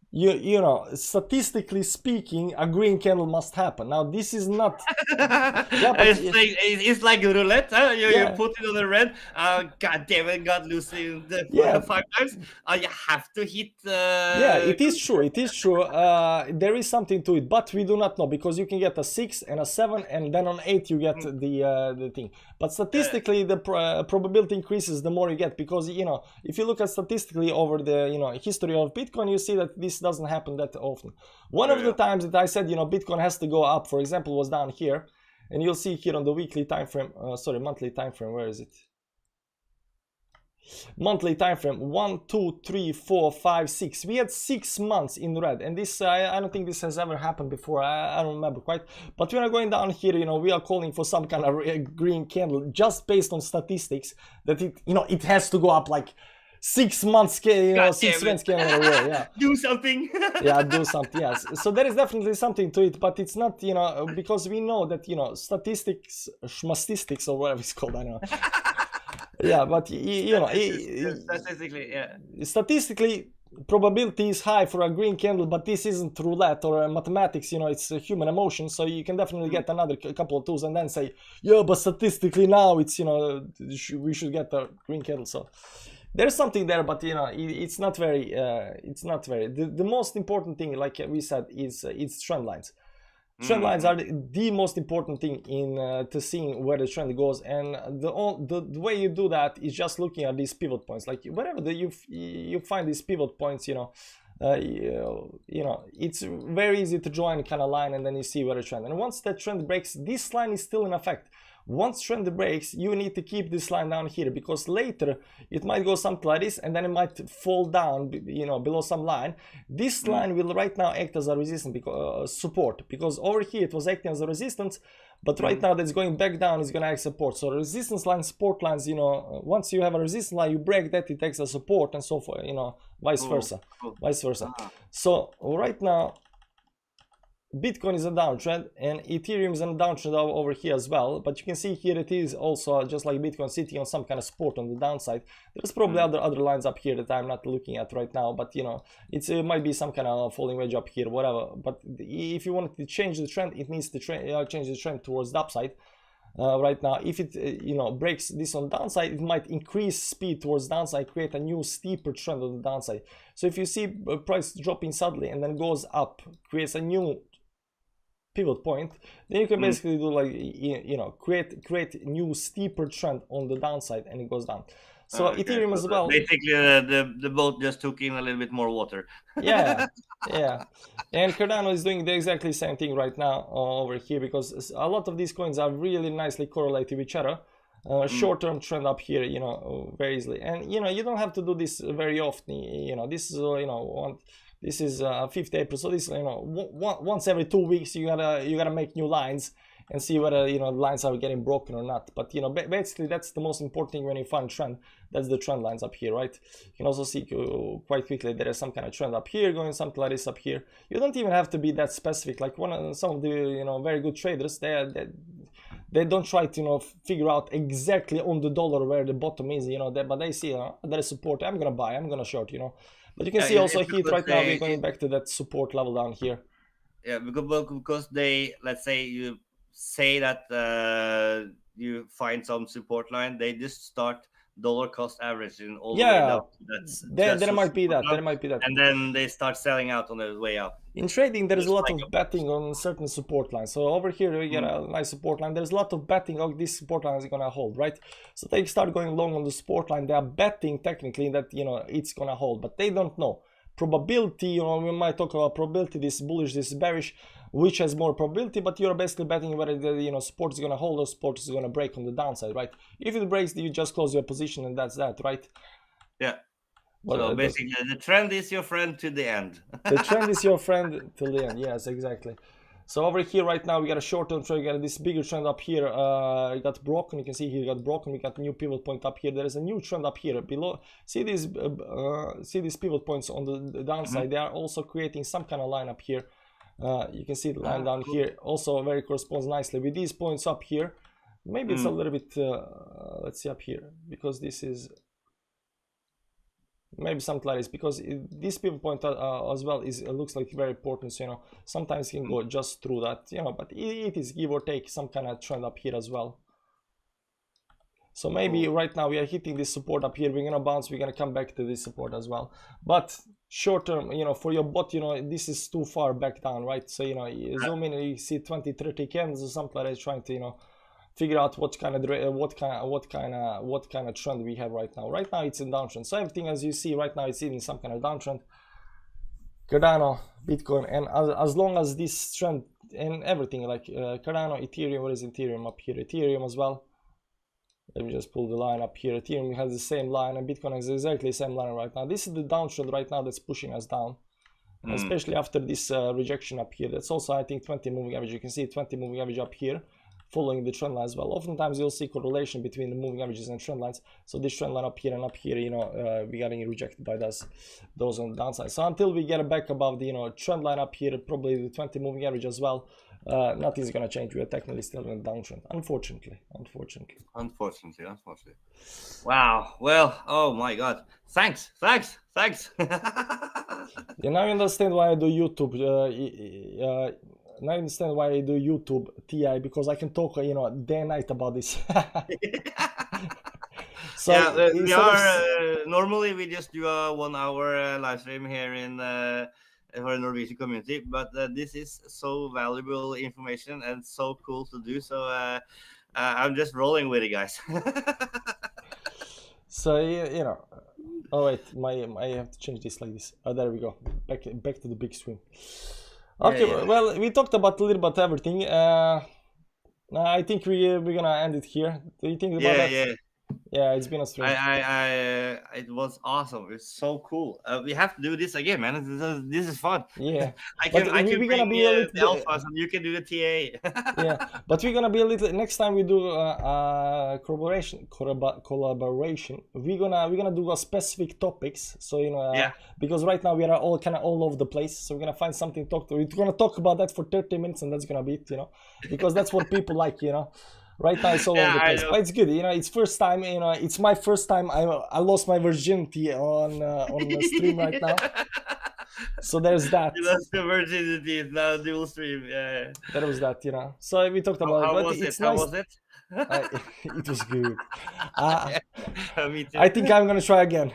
you know, statistically speaking, a green candle must happen. Now, this is not... yeah, but it's like roulette, huh? You put it on the red, god damn it, got losing the 5 times. You have to hit... Yeah, it is true, it is true. There is something to it, but we do not know, because you can get a 6 and a 7, and then on 8 you get the thing. But statistically, the probability increases the more you get, because, you know, if you look at statistically over the, you know, history of Bitcoin, you see that this doesn't happen that often. One of the times that I said, you know, Bitcoin has to go up, for example, was down here, and you'll see here on the weekly time frame, monthly time frame, where is it? Monthly time frame, 1, 2, 3, 4, 5, 6. We had 6 months in red, and this I don't think this has ever happened before. I don't remember quite. But when I'm going down here, you know, we are calling for some kind of green candle just based on statistics that it, you know, it has to go up like 6 months, you know, 6 months candle in a row. Yeah. Do something. Yeah, do something. Yes. So there is definitely something to it, but it's not, you know, because we know that, you know, statistics, schmatistics, or whatever it's called. I don't know. Yeah, but you know, statistically, probability is high for a green candle, but this isn't roulette or mathematics. You know, it's a human emotion, so you can definitely get another couple of tools and then say, yeah, but statistically now it's, you know, we should get a green candle. So there's something there, but, you know, it's not very. The most important thing, like we said, is trend lines. Trend lines are the most important thing in to seeing where the trend goes, and the way you do that is just looking at these pivot points. Like wherever you find these pivot points, you know, it's very easy to draw any kind of line, and then you see where the trend. And once that trend breaks, this line is still in effect. Once trend breaks, you need to keep this line down here, because later it might go something like this, and then it might fall down, you know, below some line. This line will right now act as a resistance, because support, because over here it was acting as a resistance, but right now that's going back down, it's gonna act support. So resistance line, support lines, you know, once you have a resistance line, you break that, it acts as support, and so forth, you know, vice versa. So right now Bitcoin is a downtrend, and Ethereum is a downtrend over here as well, but you can see here it is also just like Bitcoin sitting on some kind of support on the downside. There's probably other lines up here that I'm not looking at right now, but, you know, it might be some kind of falling wedge up here, whatever. But if you want to change the trend, it needs to change the trend towards the upside. Right now, if it you know, breaks this on downside, it might increase speed towards downside, create a new steeper trend on the downside. So if you see price dropping suddenly and then goes up, creates a new pivot point, then you can basically do like, you know, create new steeper trend on the downside, and it goes down. So Ethereum as well. Basically, the boat just took in a little bit more water. Yeah, yeah. And Cardano is doing the exactly same thing right now over here, because a lot of these coins are really nicely correlated with each other. Short-term trend up here, you know, very easily. And you know, you don't have to do this very often. You know, this is this is 50 April, so this, you know, once every 2 weeks you gotta make new lines and see whether, you know, lines are getting broken or not. But you know, basically that's the most important thing when you find trend. That's the trend lines up here, right? You can also see quite quickly there is some kind of trend up here going, something like this up here. You don't even have to be that specific. Like some of the, you know, very good traders, they don't try to, you know, figure out exactly on the dollar where the bottom is, you know, but they see there is support. I'm gonna buy, I'm gonna short, you know. But you can see also here right now we're going back to that support level down here. Yeah, because they, let's say you say that you find some support line, they just start dollar cost averaging all the way down. There might be that. There might be that. And then they start selling out on the way up. In trading, there is a lot of betting on certain support lines. So over here we get a nice support line. There's a lot of betting on this support line is gonna hold, right? So they start going long on the support line. They are betting technically that, you know, it's gonna hold, but they don't know. Probability, you know, we might talk about probability, this is bullish, this is bearish, which has more probability, but you're basically betting whether the, you know, support is gonna hold or support is gonna break on the downside, right? If it breaks, you just close your position and that's that, right? Yeah. So basically, the trend is your friend to the end. The trend is your friend till the end. Yes, exactly. So over here right now we got a short-term trend. We got this bigger trend up here. It got broken. You can see here it got broken. We got a new pivot point up here. There is a new trend up here below. See these pivot points on the downside. They are also creating some kind of line up here. You can see the line down here. Also very corresponds nicely with these points up here. Maybe it's a little bit. Let's see up here, because this is. Maybe something like this, because this pivot point as well looks like very important. So, you know, sometimes you can go just through that, you know, but it is give or take some kind of trend up here as well. So maybe right now we are hitting this support up here. We're gonna bounce. We're gonna come back to this support as well. But short term, you know, for your bot, you know, this is too far back down, right? So, you know, you zoom in and you see 20-30 candles or something like that, trying to, you know, figure out what kind of trend we have right now. Right now it's in downtrend. So everything, as you see right now, it's in some kind of downtrend. Cardano, Bitcoin, and as long as this trend and everything, like Cardano, Ethereum, what is Ethereum up here? Ethereum as well. Let me just pull the line up here. Ethereum has the same line, and Bitcoin has exactly the same line right now. This is the downtrend right now that's pushing us down. Especially after this rejection up here. That's also, I think, 20 moving average. You can see 20 moving average up here, following the trend line as well. Oftentimes you'll see correlation between the moving averages and trend lines. So this trend line up here and up here, you know, we getting rejected by those on the downside. So until we get back above the, you know, trend line up here, probably the 20 moving average as well, nothing's gonna change. We are technically still in a downtrend, unfortunately. Wow. Well, oh my God. Thanks. Yeah, now you understand why I do YouTube. Now I understand why I do YouTube TI, because I can talk, you know, day and night about this. So yeah, we are normally we just do a 1 hour live stream here in for the Norwegian community, but this is so valuable information and so cool to do. So I'm just rolling with it, guys. So you know, oh wait, I have to change this like this. Oh, there we go. Back to the big screen. Okay, yeah. Well, we talked about a little bit everything. I think we're gonna end it here. Do you think about that? Yeah, it's been a stream. It was awesome. It's so cool. We have to do this again, man. This is fun. Yeah, I can bring the alphas and you can do the TA. Yeah, but we're gonna be a little. Next time we do collaboration, we're gonna do a specific topics. So you know, because right now we are all kind of all over the place. So we're gonna find something to talk to. We're gonna talk about that for 30 minutes, and that's gonna be it. You know, because that's what people like. You know. Right now it's all over the place, but it's good. You know, it's first time. You know, it's my first time. I lost my virginity on the stream right now. So there's that. You lost the virginity. It's now dual stream. Yeah. That was that. You know. So we talked about. How was it? How was it? It was good. Me too. I think I'm gonna try again.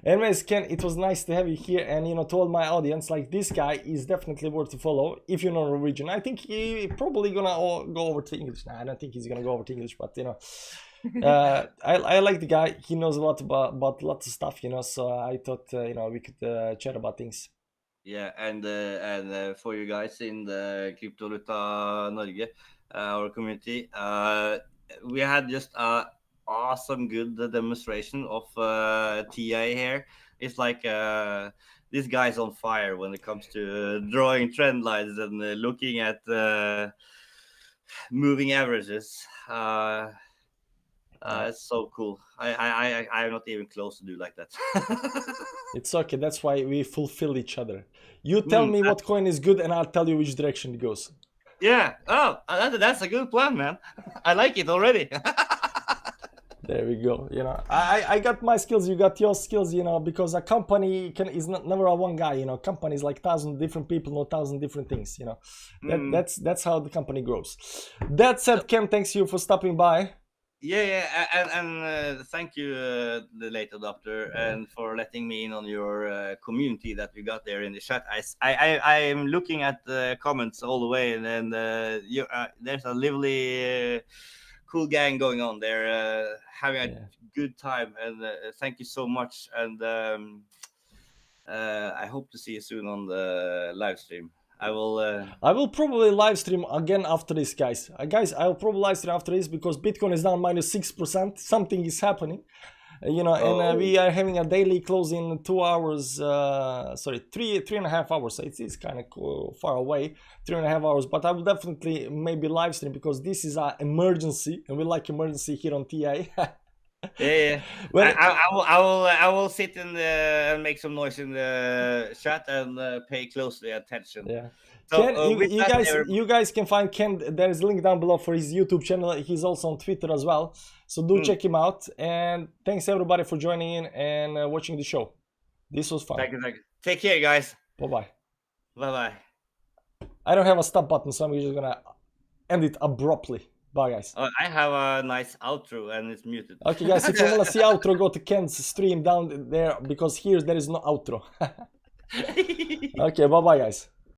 Anyways, Ken, it was nice to have you here, and you know, to all my audience, like, this guy is definitely worth to follow if you know Norwegian. I think he probably gonna go over to English. Nah, I don't think he's gonna go over to English, but you know, I like the guy. He knows a lot about lots of stuff, you know. So I thought you know we could chat about things. Yeah, and for you guys in the KRYPTOVALUTA Norge, our community, we had just a awesome good demonstration of TA here. It's like this guy's on fire when it comes to drawing trend lines and looking at moving averages. It's so cool. I'm not even close to do like that. It's okay. That's why we fulfill each other. You tell me what coin is good, and I'll tell you which direction it goes. Yeah. Oh, that's a good plan, man. I like it already. There we go. You know, I got my skills. You got your skills. You know, because a company is never a one guy. You know, company is like 1,000 different people, not 1,000 different things. You know, that's how the company grows. That said, Ken, thanks you for stopping by. Yeah, and thank you, the late adopter, and for letting me in on your community that we got there in the chat. I am looking at the comments all the way, and there's a lively, cool gang going on there, having a good time, and thank you so much. And I hope to see you soon on the live stream. I will probably live stream again after this, guys. I'll probably live stream after this because Bitcoin is down -6%. Something is happening, you know, and we are having a daily close in 2 hours. Sorry, 3.5 hours. It's kind of far away, 3.5 hours. But I will definitely maybe live stream because this is an emergency, and we like emergency here on TA. Yeah. Well, I will sit in and make some noise in the chat and pay closely attention. Yeah. So, Ken, you guys can find Ken. There is a link down below for his YouTube channel. He's also on Twitter as well. So do check him out. And thanks everybody for joining in and watching the show. This was fun. Thank you. Take care, guys. Bye-bye. Bye-bye. I don't have a stop button, so I'm just gonna end it abruptly. Bye, guys. I have a nice outro and it's muted. Okay, guys, if you want to see outro, go to Ken's stream down there because here there is no outro. Okay, bye-bye, guys.